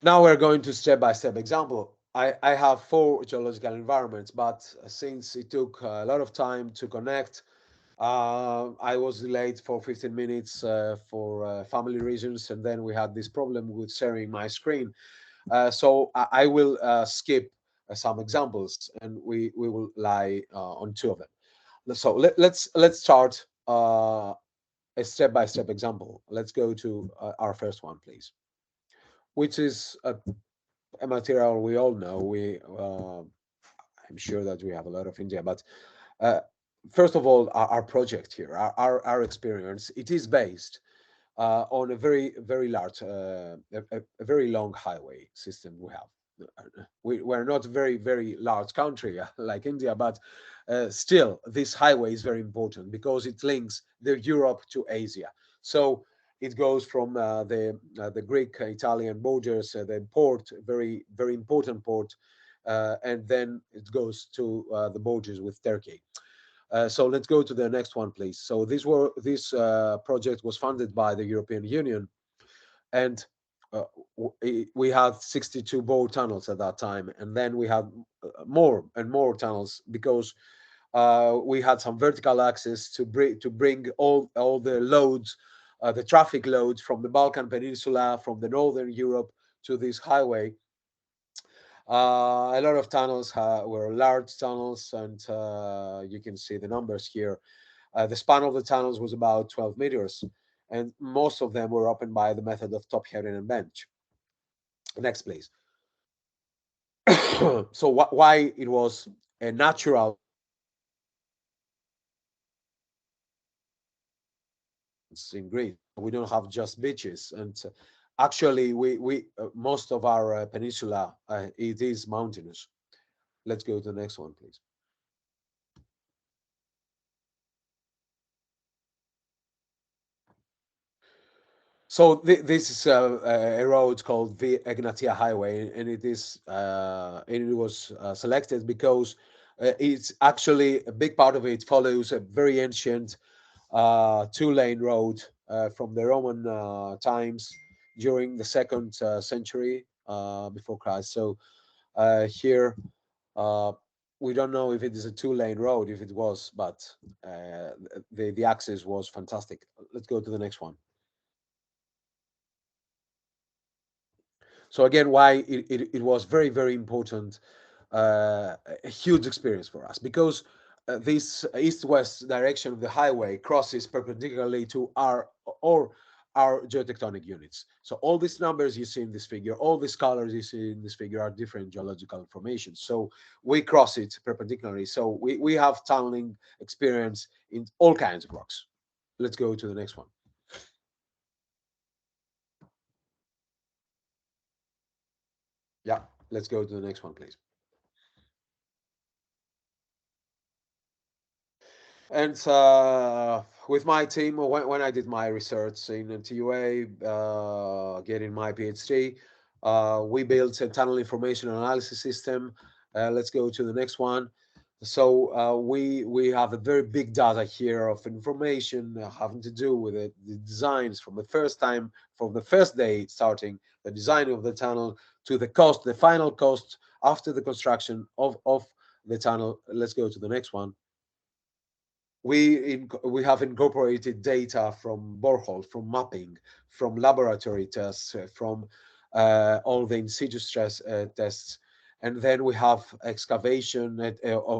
Now we're going to step-by-step example. I have 4 geological environments, but since it took a lot of time to connect, I was delayed for 15 minutes for family reasons, and then we had this problem with sharing my screen. So I will skip some examples, and we will lie on 2 of them. So let's start a step-by-step example. Let's go to our first one, please, which is a material we all know. I'm sure that we have a lot of India, but first of all, our project here, our experience, it is based on a very large, a very long highway system we have. We're not a very large country like India, but still, this highway is very important because it links the Europe to Asia. So it goes from the Greek-Italian borders, the port, very important port, and then it goes to the borders with Turkey. So let's go to the next one, please. So this project was funded by the European Union, and we had 62 bore tunnels at that time, and then we had more and more tunnels because we had some vertical access to bring all the loads, the traffic loads from the Balkan Peninsula, from the Northern Europe to this highway. A lot of tunnels were large tunnels, and you can see the numbers here. The span of the tunnels was about 12 meters, and most of them were opened by the method of top heading and bench. Next, please. So why it was a natural in Greece? We don't have just beaches, and actually, we most of our peninsula it is mountainous. Let's go to the next one, please. So this is a road called the Egnatia Highway, and it was selected because it's actually a big part of it follows a very ancient 2-lane road from the Roman times during the 2nd century before Christ. So here we don't know if it is a 2-lane road, if it was, but the access was fantastic. Let's go to the next one. So again, why it was very important, a huge experience for us, because this east-west direction of the highway crosses perpendicularly to our geotectonic units. So all these numbers you see in this figure, all these colors you see in this figure are different geological formations. So we cross it perpendicularly. So we have tunneling experience in all kinds of rocks. Let's go to the next one. Yeah, let's go to the next one, please. And with my team, when I did my research in TUA, getting my PhD, we built a tunnel information analysis system. Let's go to the next one. So we have a very big data here of information having to do with the designs from the first time, from the first day starting the design of the tunnel to the cost, the final cost after the construction of the tunnel. Let's go to the next one. We have incorporated data from borehole, from mapping, from laboratory tests, from all the in situ stress tests, and then we have excavation.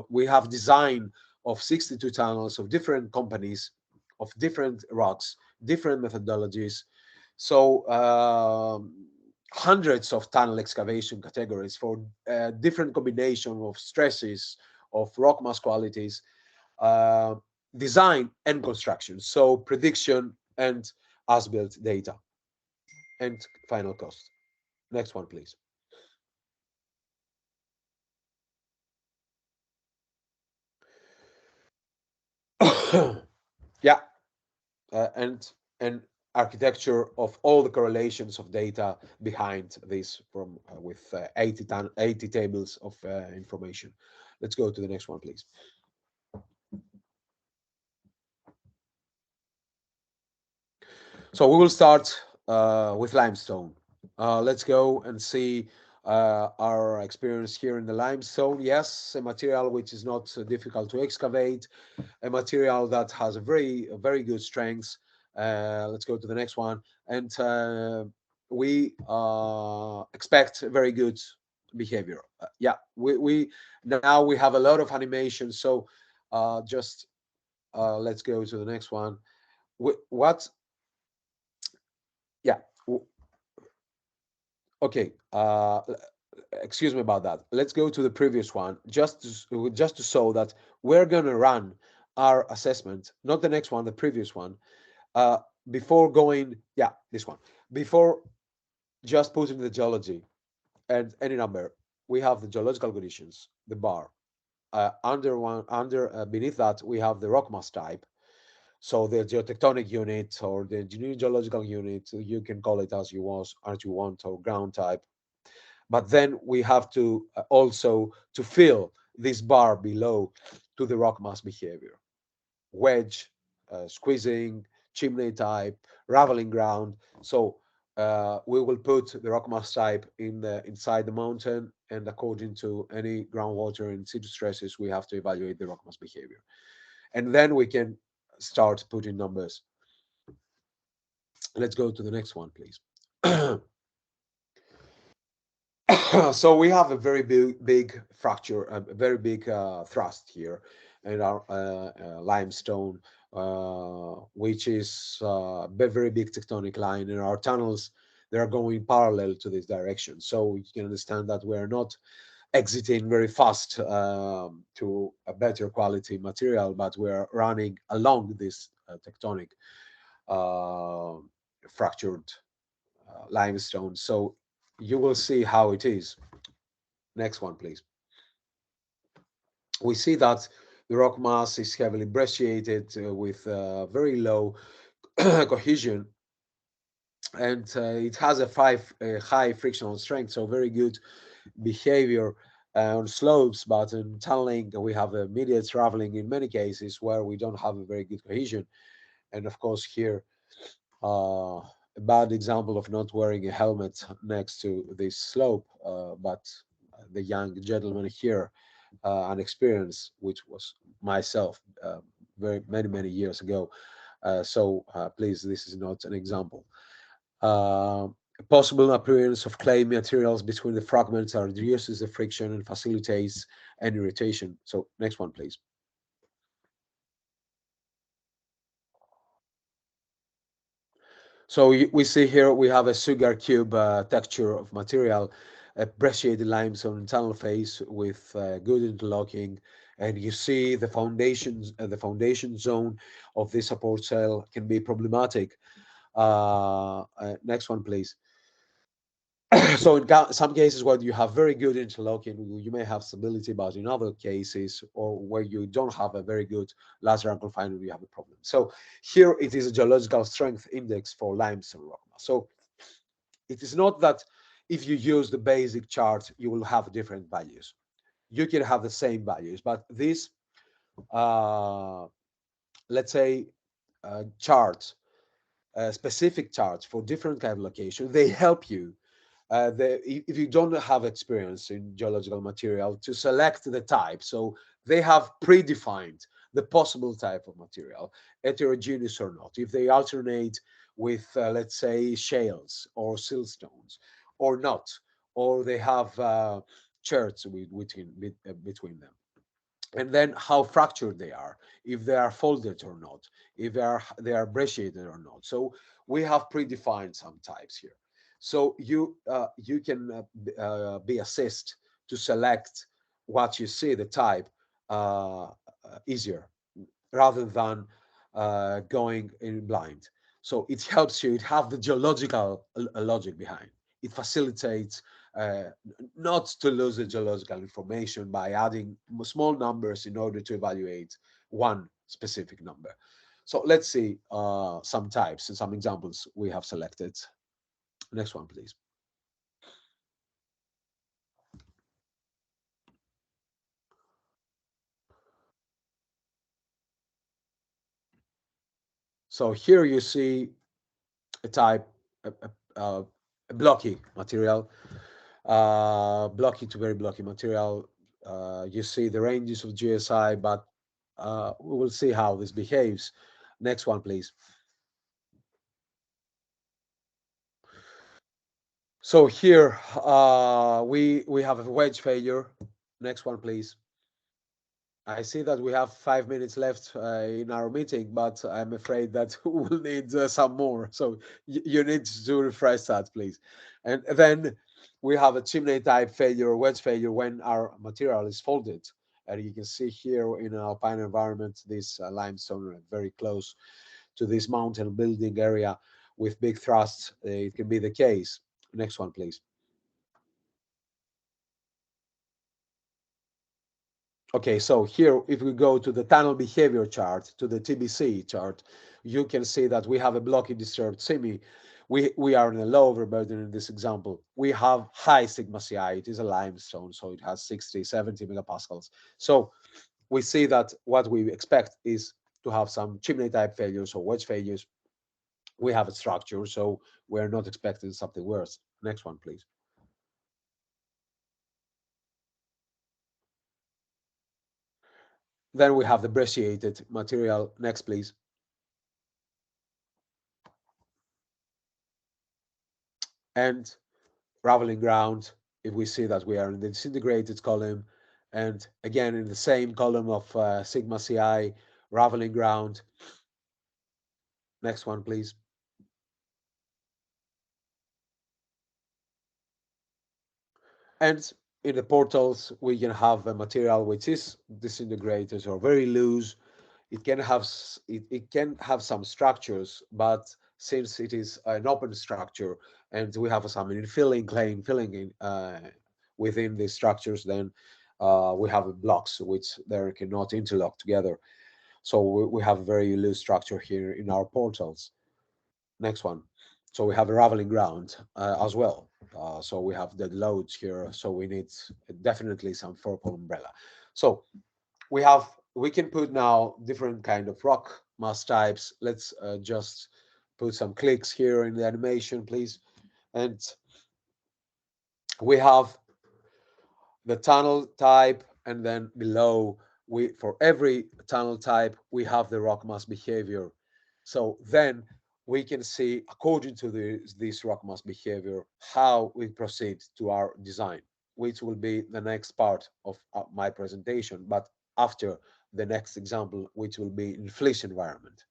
We have design of 62 tunnels of different companies, of different rocks, different methodologies. So hundreds of tunnel excavation categories for different combination of stresses, of rock mass qualities. Uh, Design and construction, so prediction and as-built data, and final cost. Next one, please. Yeah, and architecture of all the correlations of data behind this from with 80 tables of information. Let's go to the next one, please. So we will start with limestone. Let's go and see our experience here in the limestone. Yes, a material which is not difficult to excavate, a material that has a very good strength. Let's go to the next one. And we expect very good behavior. Yeah, we now we have a lot of animation. So just let's go to the next one. What yeah okay excuse me about that. Let's go to the previous one just to show that we're going to run our assessment, not the next one, the previous one, uh before going, yeah, this one, before just putting the geology and any number. We have the geological conditions, the bar, beneath that we have the rock mass type. So the geotectonic unit or the geological unit, you can call it as you want, or ground type. But then we have to also to fill this bar below to the rock mass behavior: wedge, squeezing, chimney type, raveling ground. So we will put the rock mass type in the inside the mountain, and according to any groundwater and situ stresses, we have to evaluate the rock mass behavior, and then we can start putting numbers. Let's go to the next one, please. So we have a very big fracture, a very big thrust here in our limestone, which is a very big tectonic line. And our tunnels, they are going parallel to this direction. So you can understand that we are not exiting very fast to a better quality material, but we are running along this tectonic uh, fractured limestone. So you will see how it is. Next one, please. We see that the rock mass is heavily brecciated with very low cohesion, and it has a high frictional strength, so very good behavior on slopes. But in tunneling, we have immediate traveling in many cases where we don't have a very good cohesion. And of course, here, a bad example of not wearing a helmet next to this slope, but the young gentleman here, an experience which was myself very many years ago. So please, this is not an example. Uh, Possible appearance of clay materials between the fragments reduces the friction and facilitates any rotation. So next one, please. So we see here we have a sugar cube texture of material, a brecciated limestone tunnel face with good interlocking, and you see the foundation zone of this support cell can be problematic. Next one, please. So in some cases where you have very good interlocking, you may have stability, but in other cases, or where you don't have a very good lateral confinement, you have a problem. So here it is a geological strength index for limestone rock mass. So it is not that if you use the basic chart, you will have different values. you can have the same values, but these, let's say, charts, specific charts for different kind of location, they help you, if you don't have experience in geological material, to select the type. So they have predefined the possible type of material, heterogeneous or not, if they alternate with, let's say, shales or siltstones or not, or they have cherts between them, and then how fractured they are, if they are folded or not, if they are brecciated or not. So we have predefined some types here. So you can be assessed to select what you see, the type, easier, rather than going in blind. So it helps you. It have the geological logic behind. It facilitates not to lose the geological information by adding small numbers in order to evaluate one specific number. So let's see some types and some examples we have selected. Next one, please. So here you see a type, a blocky material, blocky to very blocky material. You see the ranges of GSI, but we will see how this behaves. Next one, please. So here we have a wedge failure. Next one, please. I see that we have 5 minutes left in our meeting, but I'm afraid that we'll need some more. So you need to refresh that, please. And then we have a chimney type failure, wedge failure, when our material is folded. And you can see here in an alpine environment, this limestone very close to this mountain building area with big thrusts. It can be the case. Next one, please. Okay, so here, if we go to the tunnel behavior chart, to the TBC chart, you can see that we have a blocky disturbed semi. We are in a low overburden in this example. We have high sigma CI. It is a limestone, so it has 60, 70 megapascals. So we see that what we expect is to have some chimney type failures or wedge failures. We have a structure, so we're not expecting something worse. Next one, please. Then we have the brecciated material. Next, please. And raveling ground, if we see that we are in the disintegrated column, and again in the same column of sigma CI, raveling ground. Next one, please. And in the portals, we can have a material which is disintegrated or very loose. It can have some structures, but since it is an open structure and we have some infilling clay filling in within these structures, then we have blocks which they cannot interlock together. So we have a very loose structure here in our portals. Next one. So we have a raveling ground as well. So we have the loads here. So we need definitely some four-pole umbrella. So we can put now different kind of rock mass types. Let's just put some clicks here in the animation, please. And we have the tunnel type, and then below, for every tunnel type, we have the rock mass behavior. So then we can see, according to this rock mass behavior, how we proceed to our design, which will be the next part of my presentation, but after the next example, which will be in fleece environment.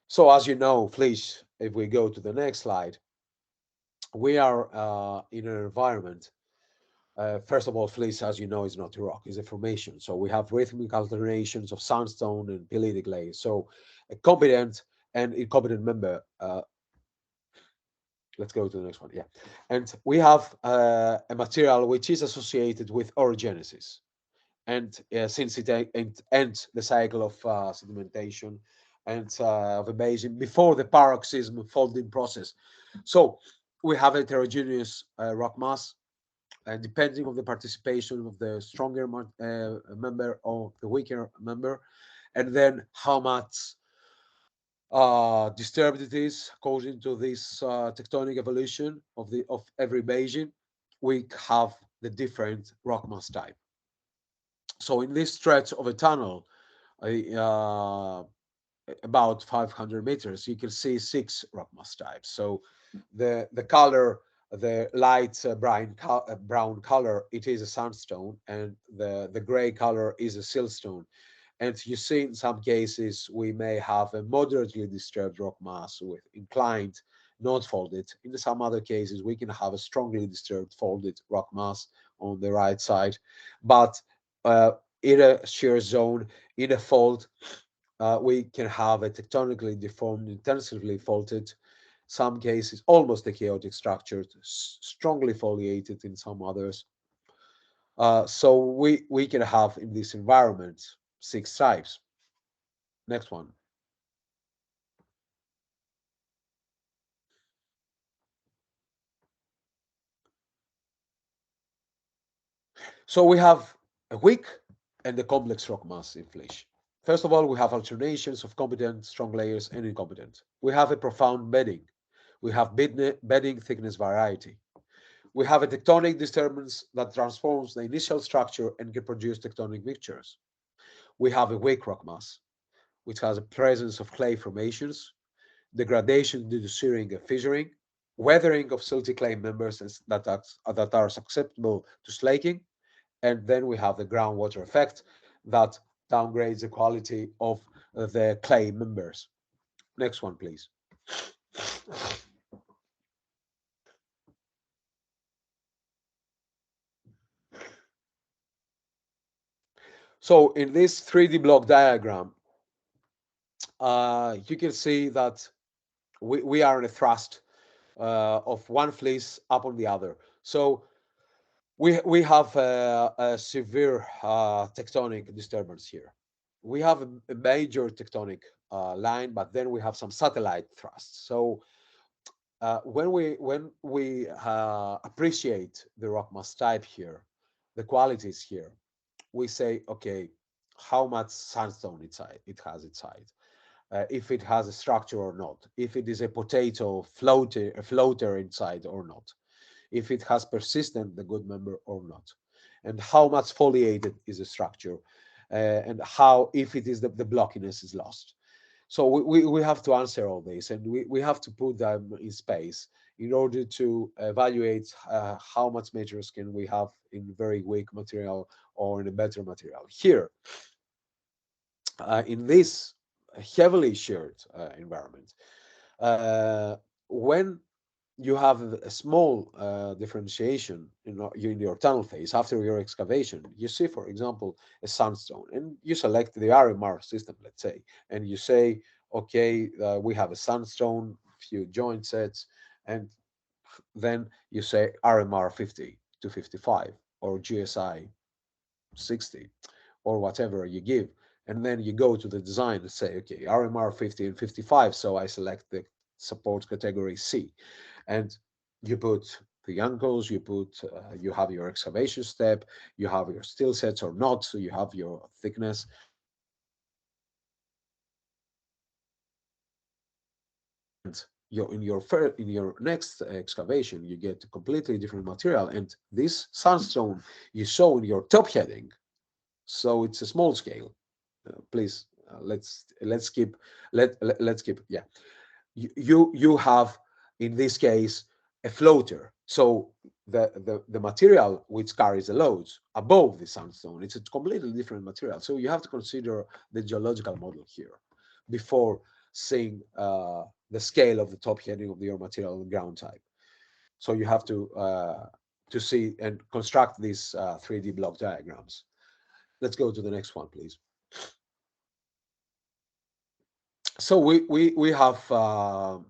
So as you know, fleece, if we go to the next slide, we are in an environment. First of all, fleece, as you know, is not a rock, it's a formation. So we have rhythmic alternations of sandstone and pilitic layers. So a competent and incompetent member. Let's go to the next one. Yeah. And we have a material which is associated with orogenesis. And since it ends the cycle of sedimentation and of a basin before the paroxysm folding process. So we have heterogeneous rock mass. depending on the participation of the stronger member or the weaker member, and then how much disturbed it is according to this tectonic evolution of every basin. We have the different rock mass type. So in this stretch of a tunnel, uh, about 500 meters, you can see 6 rock mass types. So the color, the light brown color, it is a sandstone, and the gray color is a siltstone. And you see, in some cases, we may have a moderately disturbed rock mass with inclined, not folded. In some other cases, we can have a strongly disturbed folded rock mass on the right side. But uh, in a shear zone, in a fold, we can have a tectonically deformed, intensively faulted, some cases almost a chaotic structure, strongly foliated in some others. So we can have in this environment 6 types. Next one. So we have a weak and a complex rock mass in Flysch. First of all, we have alternations of competent, strong layers, and incompetent. We have a profound bedding. We have bedding thickness variety. We have a tectonic disturbance that transforms the initial structure and can produce tectonic mixtures. We have a weak rock mass, which has a presence of clay formations, degradation due to shearing and fissuring, weathering of silty clay members that are susceptible to slaking, and then we have the groundwater effect that downgrades the quality of the clay members. Next one, please. So in this 3D block diagram, you can see that we are in a thrust of one fleece up on the other. So we have a severe tectonic disturbance here. We have a major tectonic line, but then we have some satellite thrusts. So when we appreciate the rock mass type here, the qualities here, we say, okay, how much sandstone it has inside, if it has a structure or not, if it is a potato floater inside or not, if it has persistent the good member or not, and how much foliated is the structure, and how if it is the blockiness is lost. So we have to answer all this, and we have to put them in space in order to evaluate how much measures can we have in very weak material or in a better material. Here, in this heavily sheared environment, when you have a small differentiation in your tunnel phase after your excavation, you see, for example, a sandstone, and you select the RMR system, let's say, and you say, okay, we have a sandstone, few joint sets, and then you say RMR 50 to 55 or GSI 60 or whatever you give. And then you go to the design and say, okay, RMR 50 and 55. So I select the support category C. And you put the ankles, you have your excavation step, you have your steel sets or not, so you have your thickness. And in your next excavation, you get a completely different material. And this sandstone you saw in your top heading, so it's a small scale. Please, let's keep let's keep, yeah. You have in this case a floater, so the material which carries the loads above the sandstone, it's a completely different material. So you have to consider the geological model here before seeing the scale of the top heading of your material and ground type. So you have to see and construct these 3D block diagrams. Let's go to the next one, please. So we have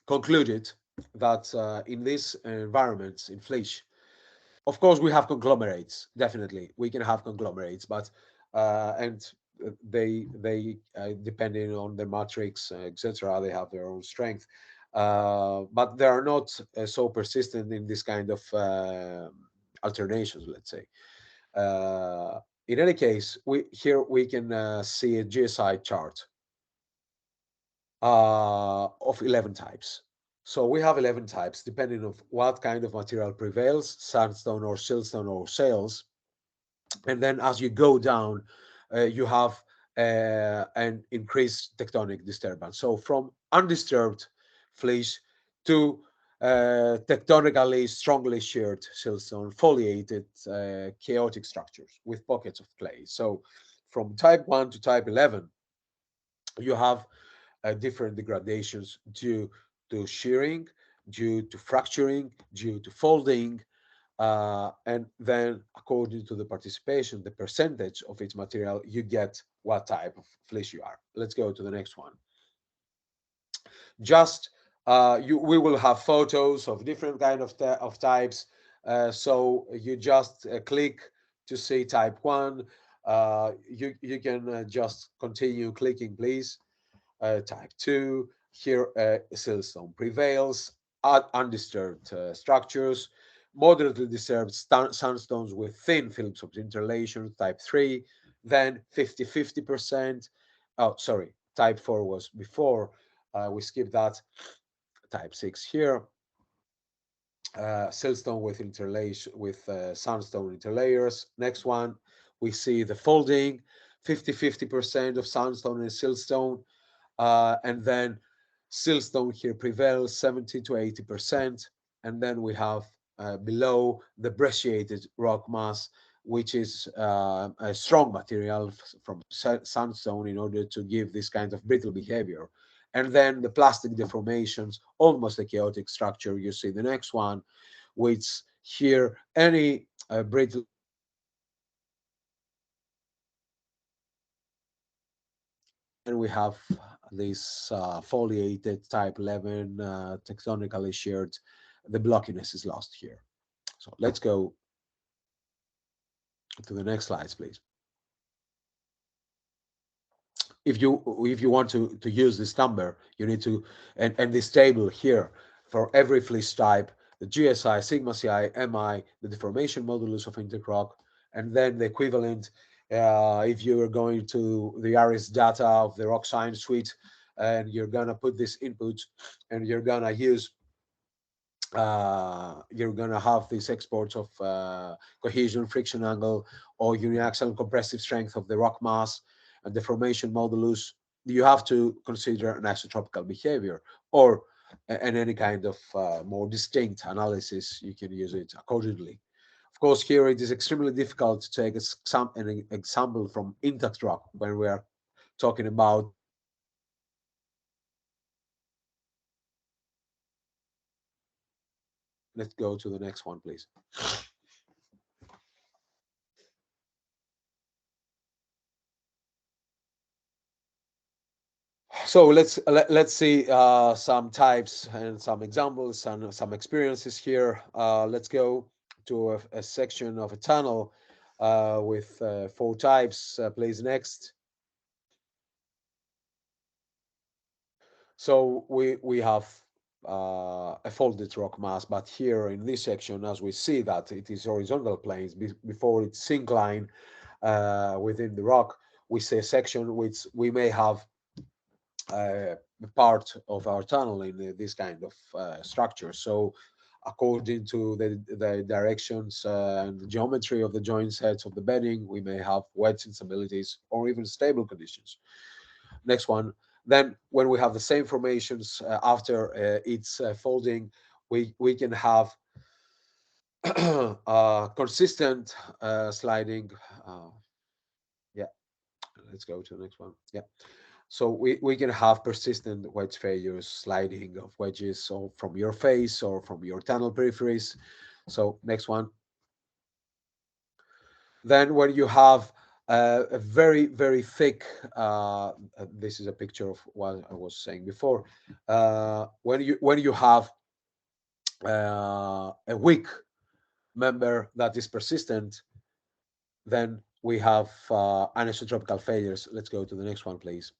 concluded that in these environments in Flysch, of course we have conglomerates. Definitely, we can have conglomerates, but and they depending on the matrix, etc., they have their own strength, but they are not so persistent in this kind of alternations, let's say. In any case, here we can see a GSI chart of 11 types. So we have 11 types, depending on what kind of material prevails, sandstone or siltstone or shales. And then as you go down, you have an increased tectonic disturbance. So from undisturbed fleece to tectonically strongly sheared siltstone, foliated chaotic structures with pockets of clay. So from type 1 to type 11, you have different degradations due to shearing, due to fracturing, due to folding, and then according to the participation, the percentage of each material, you get what type of fleece you are. Let's go to the next one. Just we will have photos of different kind of types. So you just click to see type 1. You can just continue clicking, please. Type 2, here siltstone prevails, undisturbed structures, moderately disturbed sandstones with thin films of interlation, type 3, then 50-50%. Oh, sorry, type 4 was before, we skipped that. Type 6 here, siltstone with interlation, with sandstone interlayers. Next one, we see the folding, 50-50% of sandstone and siltstone. And then siltstone here prevails 70 to 80%. And then we have below the brecciated rock mass, which is a strong material from sandstone in order to give this kind of brittle behavior. And then the plastic deformations, almost a chaotic structure. You see the next one, which here any brittle and we have this foliated type 11 tectonically sheared. The blockiness is lost here. So let's go to the next slides, please. If you want to use this number, you need to and this table here for every fleece type, the GSI, sigma CI, MI, the deformation modulus of intercrock, and then the equivalent if you are going to the ARIS data of the rock science suite, and you're gonna put this input, and you're gonna use you're gonna have these exports of cohesion, friction angle, or uniaxial compressive strength of the rock mass and deformation modulus. You have to consider an isotropical behavior or and any kind of more distinct analysis. You can use it accordingly. Of course, here it is extremely difficult to take an example from intact rock when we are talking about let's go to the next one, please. So let's see some types and some examples and some experiences here. Let's go to a section of a tunnel with 4 types. Please next. So we have a folded rock mass, but here in this section, as we see that it is horizontal planes before it's syncline within the rock, we see a section which we may have part of our tunnel in this kind of structure. So according to the directions and the geometry of the joint sets of the bedding, we may have wedge instabilities or even stable conditions. Next one. Then when we have the same formations after its folding, we can have consistent sliding. Yeah, let's go to the next one. Yeah. So we can have persistent wedge failures, sliding of wedges or from your face or from your tunnel peripheries. So next one. Then when you have a very, very thick, this is a picture of what I was saying before. When you have a weak member that is persistent, then we have anisotropical failures. Let's go to the next one, please.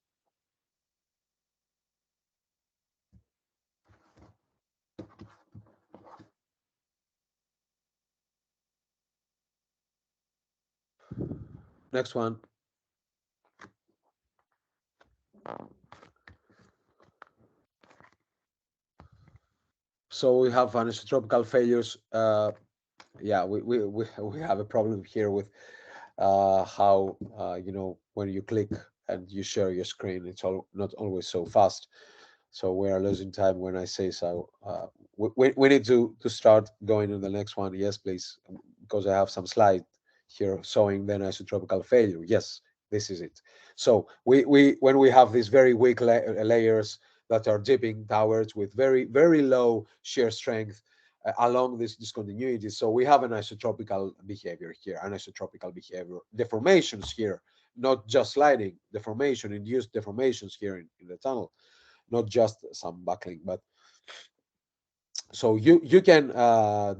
Next one. So we have anisotropical failures. Yeah, we have a problem here with how when you click and you share your screen, it's not always so fast. So we are losing time when I say so. We need to start going to the next one. Yes, please, because I have some slide here showing the isotropical failure. Yes, this is it. So we when we have these very weak layers that are dipping towards with very low shear strength along this discontinuity. So we have an isotropical behavior here, anisotropical behavior, deformations here, not just sliding, deformation, induced deformations here in the tunnel, not just some buckling. But so you can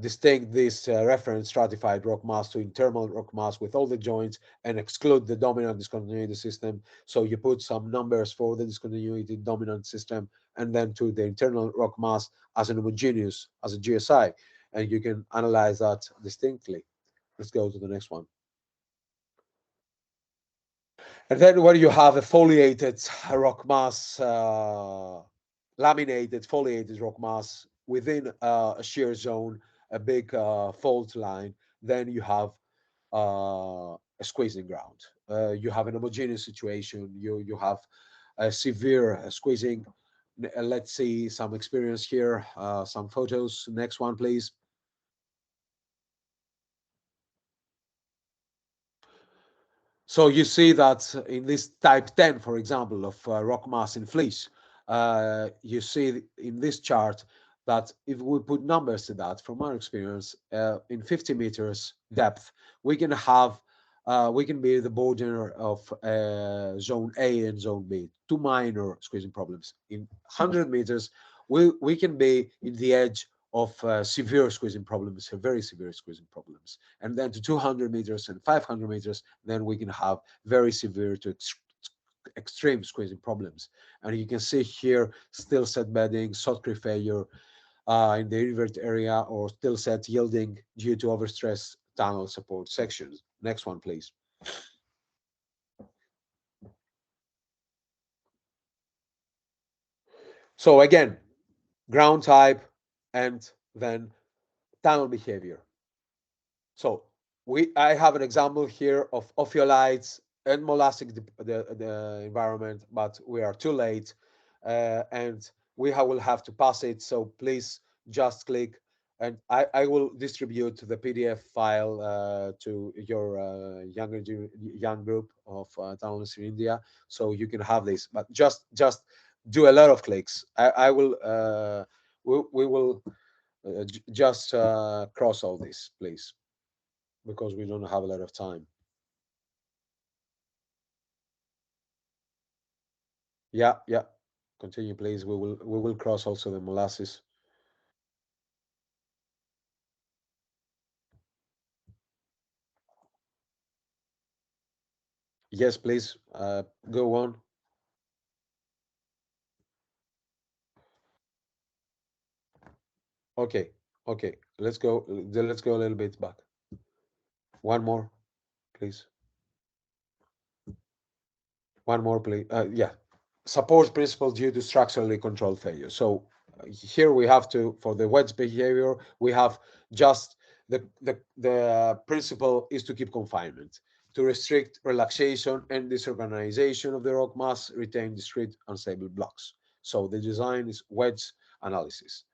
distinct this reference stratified rock mass to internal rock mass with all the joints and exclude the dominant discontinuity system. So you put some numbers for the discontinuity dominant system and then to the internal rock mass as an homogeneous, as a GSI, and you can analyze that distinctly. Let's go to the next one. And then when you have a foliated rock mass, laminated foliated rock mass within a shear zone, a big fault line, then you have a squeezing ground. You have an homogeneous situation. You have a severe squeezing. Let's see some experience here, some photos. Next one, please. So you see that in this type 10, for example, of rock mass in fleece, you see in this chart that if we put numbers to that, from our experience, in 50 meters depth, we can have, we can be the border of zone A and zone B, two minor squeezing problems. In 100 meters, we can be in the edge of severe squeezing problems, very severe squeezing problems. And then to 200 meters and 500 meters, then we can have very severe to extreme squeezing problems. And you can see here still set bedding, Sotcree failure in the invert area, or still set yielding due to overstress tunnel support sections. Next one, please. So again, ground type and then tunnel behavior. So I have an example here of ophiolites and molastic the environment, but we are too late, and will have to pass it. So please just click, and I will distribute the PDF file to your young group of tunnelists in India, so you can have this. But just do a lot of clicks. I will we will just cross all this, please, because we don't have a lot of time. Yeah. Continue, please. We will cross also the molasses. Yes, please. Go on. Okay. Let's go. Let's go a little bit back. One more, please. One more, please. Yeah. Support principle due to structurally controlled failure. So here we have to, for the wedge behavior, we have just the principle is to keep confinement, to restrict relaxation and disorganization of the rock mass, retain discrete unstable blocks. So the design is wedge analysis,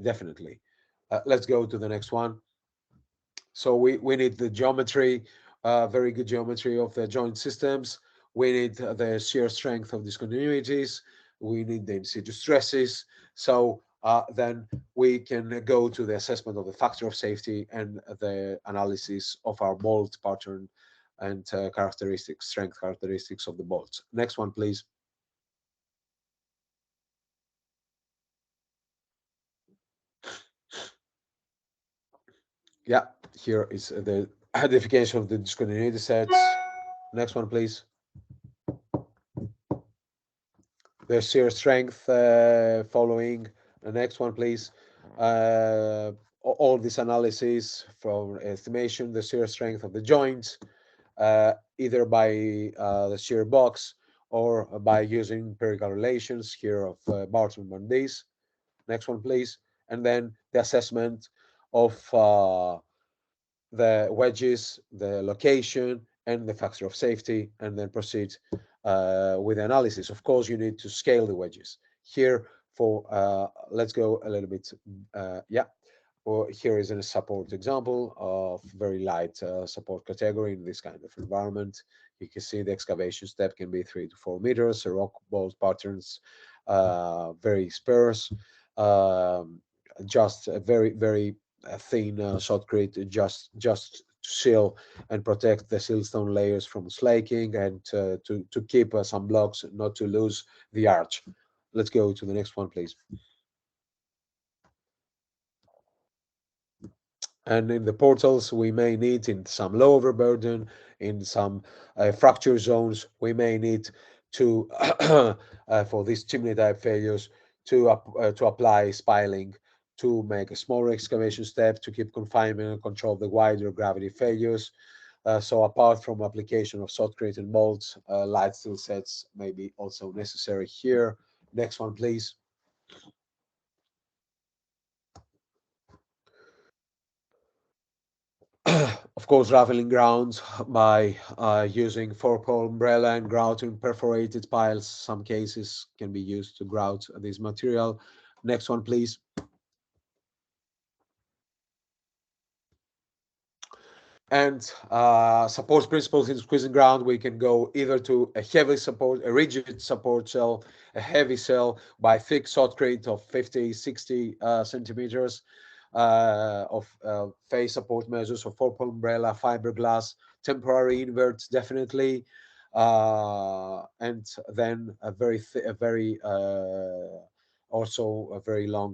definitely. Let's go to the next one. So we need the geometry, very good geometry of the joint systems. We need the shear strength of discontinuities. We need the in situ stresses. So then we can go to the assessment of the factor of safety and the analysis of our bolt pattern and characteristics, strength characteristics of the bolts. Next one, please. Yeah, here is the identification of the discontinuity sets. Next one, please. The shear strength following. The next one, please. All this analysis from estimation, the shear strength of the joints, either by the shear box or by using empirical relations here of Barton and This. Next one, please. And then the assessment of the wedges, the location, and the factor of safety, and then proceed with the analysis. Of course, you need to scale the wedges. Here, let's go a little bit, yeah. Or here is a support example of very light support category in this kind of environment. You can see the excavation step can be 3 to 4 meters, the rock bolt patterns very sparse, just a very thin shotcrete just to seal and protect the siltstone layers from slaking and to keep some blocks not to lose the arch. Let's go to the next one, please. And in the portals, we may need in some low overburden, in some fracture zones, we may need to, for these chimney type failures, to apply spiling, to make a smaller excavation step, to keep confinement and control the wider gravity failures. So apart from application of shotcrete and bolts, light steel sets may be also necessary here. Next one, please. Of course, raveling grounds by using 4-pole umbrella and grouting perforated piles. Some cases can be used to grout this material. Next one, please. And support principles in squeezing ground, we can go either to a heavy support, a rigid support cell, a heavy cell by thick shotcrete of 50, 60 centimeters, of face support measures of 4-pole umbrella, fiberglass, temporary inverts, definitely, and then also a very long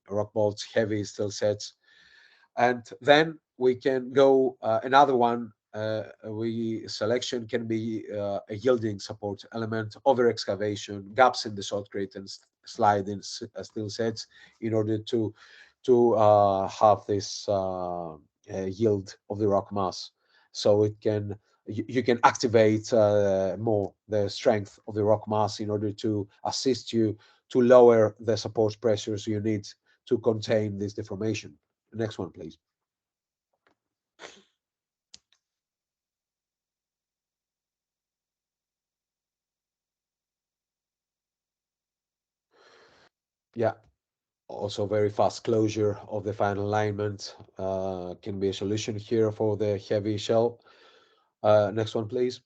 rock bolts, heavy steel sets. And then we can go another one. Selection can be a yielding support element, over excavation, gaps in the shotcrete, and slide in steel sets in order to have this yield of the rock mass. So it can you can activate more the strength of the rock mass in order to assist you to lower the support pressures you need to contain this deformation. Next one, please. Yeah, also very fast closure of the final alignment can be a solution here for the heavy shell. Next one, please.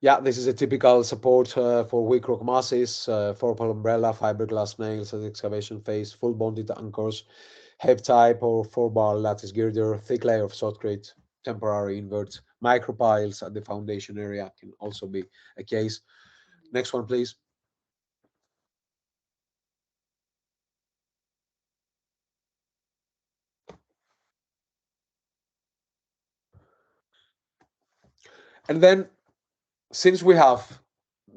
Yeah, this is a typical support for weak rock masses, 4-pole umbrella, fiberglass nails at the excavation phase, full bonded anchors, heb type or 4-bar lattice girder, thick layer of shotcrete, temporary inverts, micropiles at the foundation area can also be a case. Next one, please. And then, since we have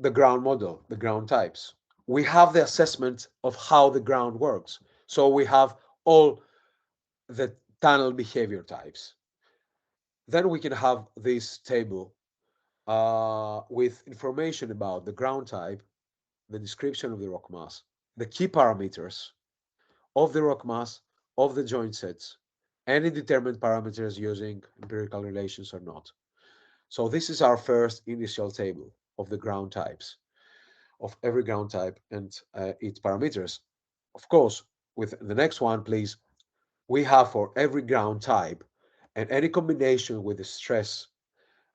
the ground model, the ground types, we have the assessment of how the ground works. So we have all the tunnel behavior types. Then we can have this table with information about the ground type, the description of the rock mass, the key parameters of the rock mass, of the joint sets, any determined parameters using empirical relations or not. So this is our first initial table of the ground types, of every ground type and its parameters. Of course, with the next one, please, we have for every ground type and any combination with the stress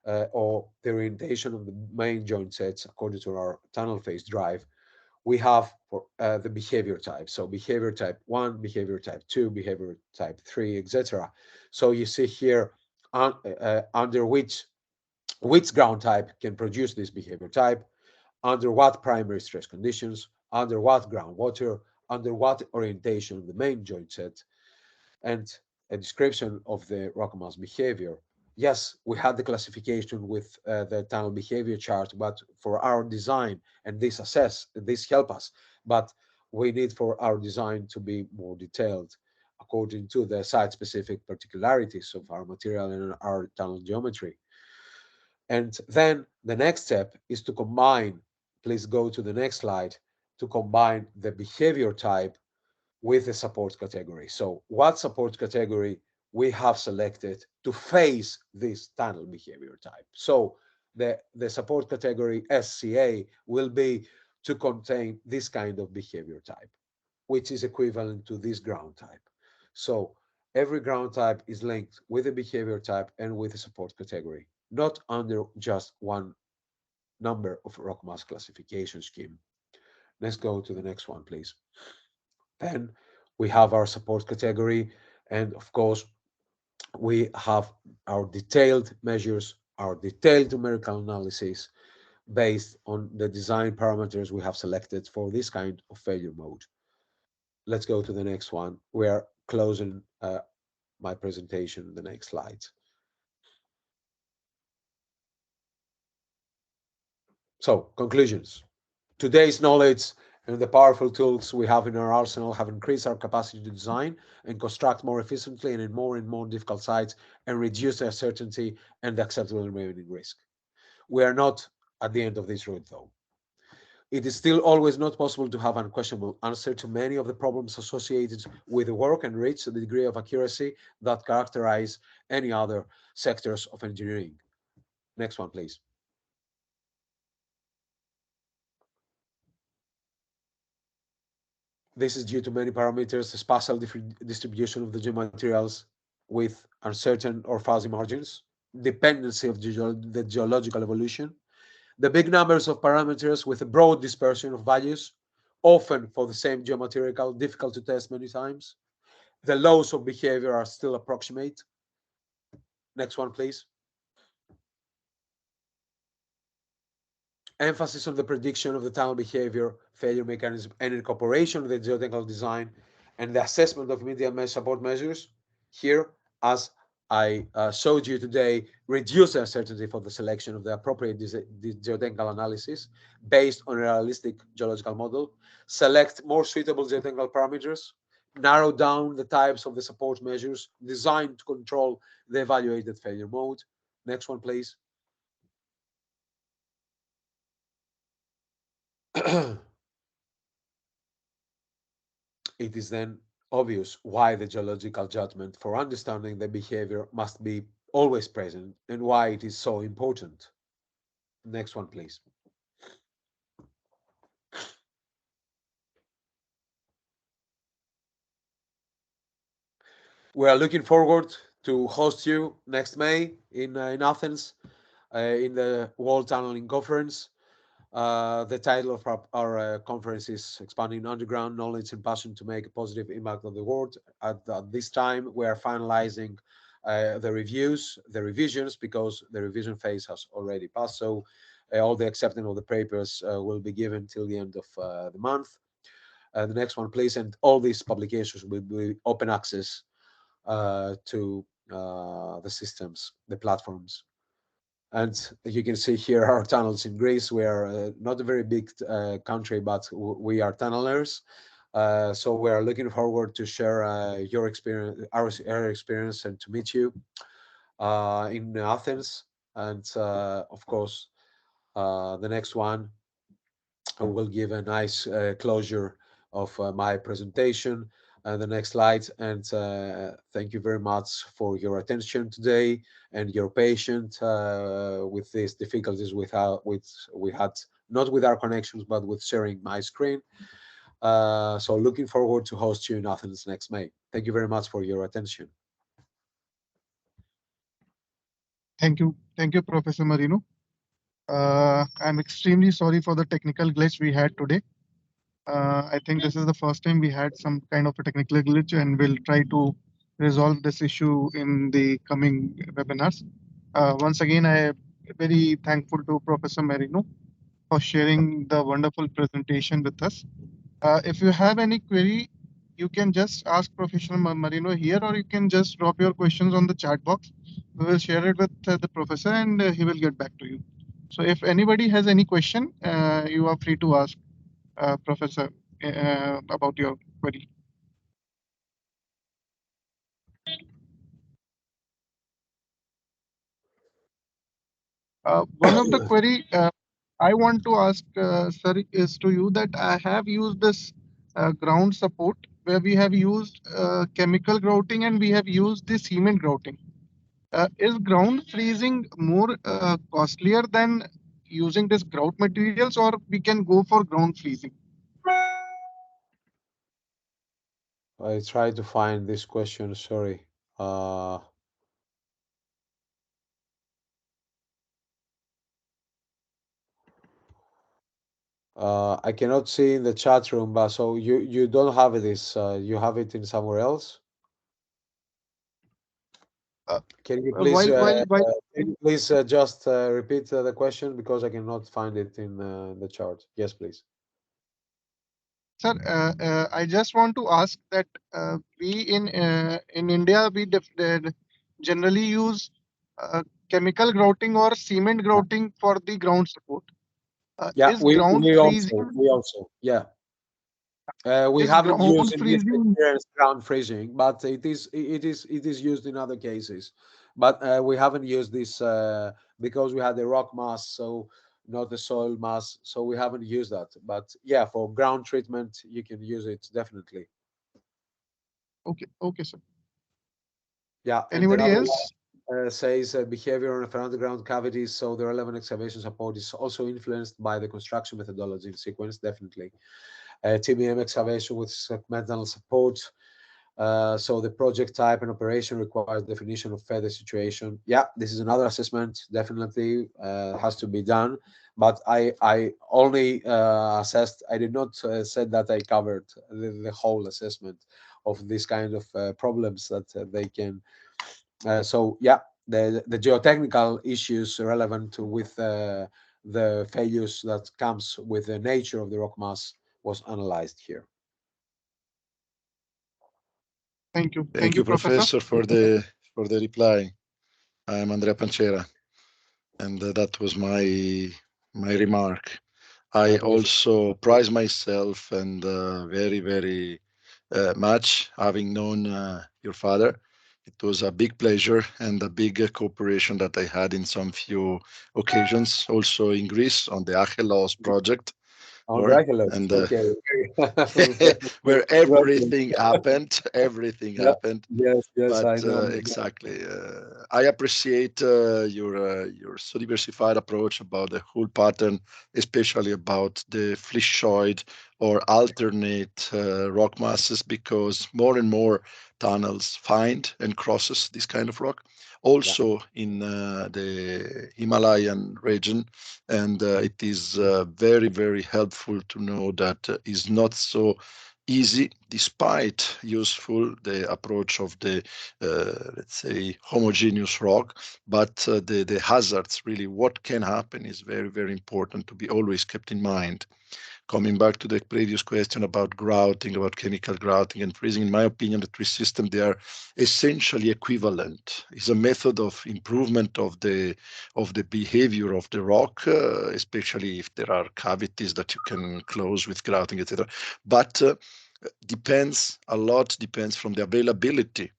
or the orientation of the main joint sets according to our tunnel phase drive, we have for the behavior type. So behavior type 1, behavior type 2, behavior type 3, etc. So you see here under which ground type can produce this behavior type, under what primary stress conditions, under what groundwater, under what orientation of the main joint set, and a description of the rock mass behavior. Yes, we had the classification with the tunnel behavior chart, but for our design, and this help us. But we need for our design to be more detailed according to the site-specific particularities of our material and our tunnel geometry. And then the next step is to combine, please go to the next slide, to combine the behavior type with the support category. So what support category we have selected to face this tunnel behavior type? So the support category SCA will be to contain this kind of behavior type, which is equivalent to this ground type. So every ground type is linked with a behavior type and with a support category, not under just one number of rock mass classification scheme. Let's go to the next one, please. Then we have our support category, and of course, we have our detailed measures, our detailed numerical analysis based on the design parameters we have selected for this kind of failure mode. Let's go to the next one. We are closing my presentation in the next slides. So, conclusions. Today's knowledge and the powerful tools we have in our arsenal have increased our capacity to design and construct more efficiently and in more difficult sites and reduce the uncertainty and the acceptable remaining risk. We are not at the end of this road, though. It is still always not possible to have unquestionable answer to many of the problems associated with the work and reach the degree of accuracy that characterize any other sectors of engineering. Next one, please. This is due to many parameters, the spatial distribution of the geomaterials with uncertain or fuzzy margins, dependency of the geological evolution, the big numbers of parameters with a broad dispersion of values, often for the same geomaterial, difficult to test many times. The laws of behavior are still approximate. Next one, please. Emphasis on the prediction of the tunnel behavior, failure mechanism, and incorporation of the geotechnical design and the assessment of immediate support measures. Here, as I showed you today, reduce the uncertainty for the selection of the appropriate geotechnical analysis based on a realistic geological model, select more suitable geotechnical parameters, narrow down the types of the support measures designed to control the evaluated failure mode. Next one, please. It is then obvious why the geological judgment for understanding the behavior must be always present and why it is so important. Next one, please. We are looking forward to host you next May in Athens in the World Tunneling Conference. The title of our conference is Expanding Underground Knowledge and Passion to Make a Positive Impact on the World. At this time, we are finalizing the revisions, because the revision phase has already passed. So all the acceptance of the papers will be given till the end of the month. The next one, please. And all these publications will be open access to the systems, the platforms. And you can see here our tunnels in Greece. We are not a very big country, but we are tunnelers. So we are looking forward to share your experience, our experience, and to meet you in Athens. And of course, the next one I will give a nice closure of my presentation. The next slide. And thank you very much for your attention today and your patience with these difficulties we had, not with our connections, but with sharing my screen. So looking forward to host you in Athens next May. Thank you very much for your attention. Thank you, Professor Marino. I'm extremely sorry for the technical glitch we had today. I think this is the first time we had some kind of a technical glitch, and we'll try to resolve this issue in the coming webinars. Once again, I am very thankful to Professor Marino for sharing the wonderful presentation with us. If you have any query, you can just ask Professor Marino here, or you can just drop your questions on the chat box. We will share it with the professor, and he will get back to you. So if anybody has any question, you are free to ask Professor about your query. One of the query I want to ask, sir, is to you that I have used this ground support where we have used chemical grouting and we have used the cement grouting. Is ground freezing more costlier than using this grout materials, or we can go for ground freezing? I try to find this question. Sorry. I cannot see in the chat room, but so you don't have this. You have it in somewhere else. Uh, Can you uh, while while while just repeat the question because I cannot find it in the chart. Yes, please. Sir, I just want to ask that we in India generally use chemical grouting or cement grouting for the ground support. Yeah, Is ground freezing we also yeah. We is haven't used ground in this freezing experience ground freezing, but it is used in other cases. But we haven't used this because we had the rock mass, so not the soil mass, so we haven't used that. But yeah, for ground treatment, you can use it definitely. okay? Okay, sir. Yeah, and Anybody another else? one says behavior of underground cavities. So the relevant excavation support is also influenced by the construction methodology in sequence, definitely. TBM excavation with segmental support. So the project type and operation requires definition of further situation. Yeah, this is another assessment, definitely has to be done. But I only assessed, I did not said that I covered the whole assessment of these kind of problems that they can. So yeah, the geotechnical issues relevant with the failures that comes with the nature of the rock mass was analyzed here. Thank Thank you, you, Professor. Professor, for the reply. I'm Andrea Pancera, and that was my remark. I Congratulations. also prize myself and very, very much having known your father. It was a big pleasure and a big cooperation that I had in some few occasions, also in Greece on the Achelos project, On or Dracula's, and okay. where Congratulations. everything Yeah, happened. yes, But I know. exactly, I appreciate your so diversified approach about the whole pattern, especially about the flishoid or alternate rock masses, because more and more tunnels find and crosses this kind of rock. Yeah, Also in the Himalayan region, and it is very, very helpful to know that is not so easy, despite useful the approach of the let's say homogeneous rock, but the hazards, really what can happen, is very, very important to be always kept in mind. Coming back to the previous question about grouting, about chemical grouting and freezing, in my opinion, the three systems, they are essentially equivalent. It's a method of improvement of the behavior of the rock, especially if there are cavities that you can close with grouting, etc. But depends from the availability.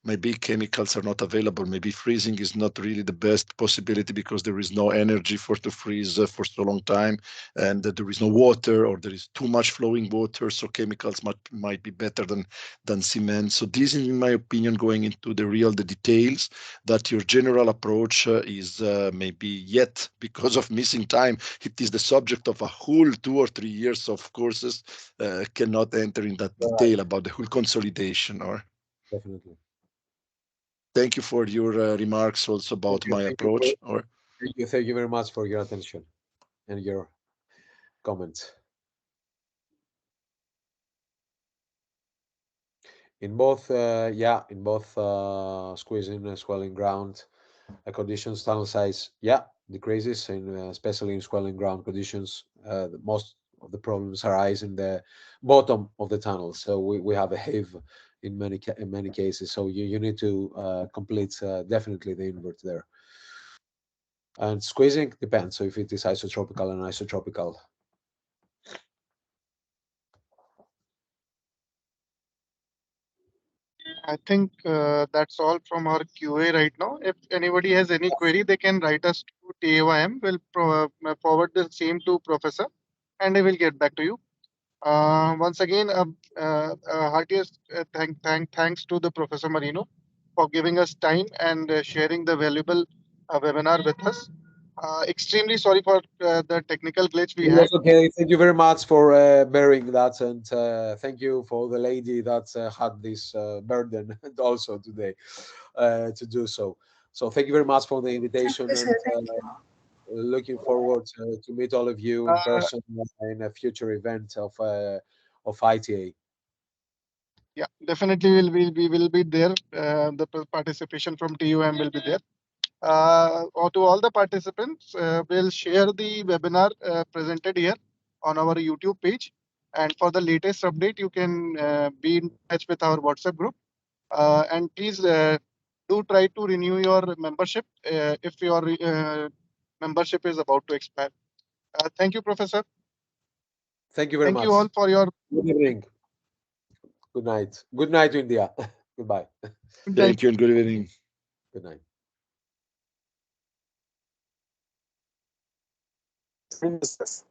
Maybe chemicals are not available. Maybe freezing is not really the best possibility because there is no energy for to freeze for so long time, and there is no water, or there is too much flowing water. So chemicals might be better than cement. So this, in my opinion, going into the details, that your general approach is maybe yet, because of missing time, it is the subject of a whole 2 or 3 years of courses. Cannot enter in that you're right. detail about the whole consolidation. Or Definitely. thank you for your remarks also about my Thank you, approach. Or thank you very much for your attention and your comments. In both squeezing and swelling ground conditions, tunnel size, decreases, and especially in swelling ground conditions, most of the problems arise in the bottom of the tunnel. So we have a heave in many cases. So you need to complete definitely the invert there. And squeezing depends. So if it is isotropical and isotropical. I think that's all from our QA right now. If anybody has any query, they can write us to TAYM. We'll forward the same to Professor, and they will get back to you. Once again, heartiest thanks to the Professor Marino for giving us time and sharing the valuable webinar with us. Extremely sorry for the technical glitch we had. That's okay. Thank you very much for bearing that, and thank you for the lady that had this burden also today to do so. So thank you very much for the Thank invitation, you, and sir. Thank you. looking forward to meet all of you in Uh, person in a future event of ITA. yeah, definitely we will be there. The participation from TUM will be there. Or to all the participants, we'll share the webinar presented here on our YouTube page. And for the latest update, you can be in touch with our WhatsApp group. And please do try to renew your membership if your membership is about to expire. Thank you, Professor. Thank you very Thank you much. all for your Good evening. Good night. Good night, India. Goodbye. good night. Thank you and good evening. Good night. Princess.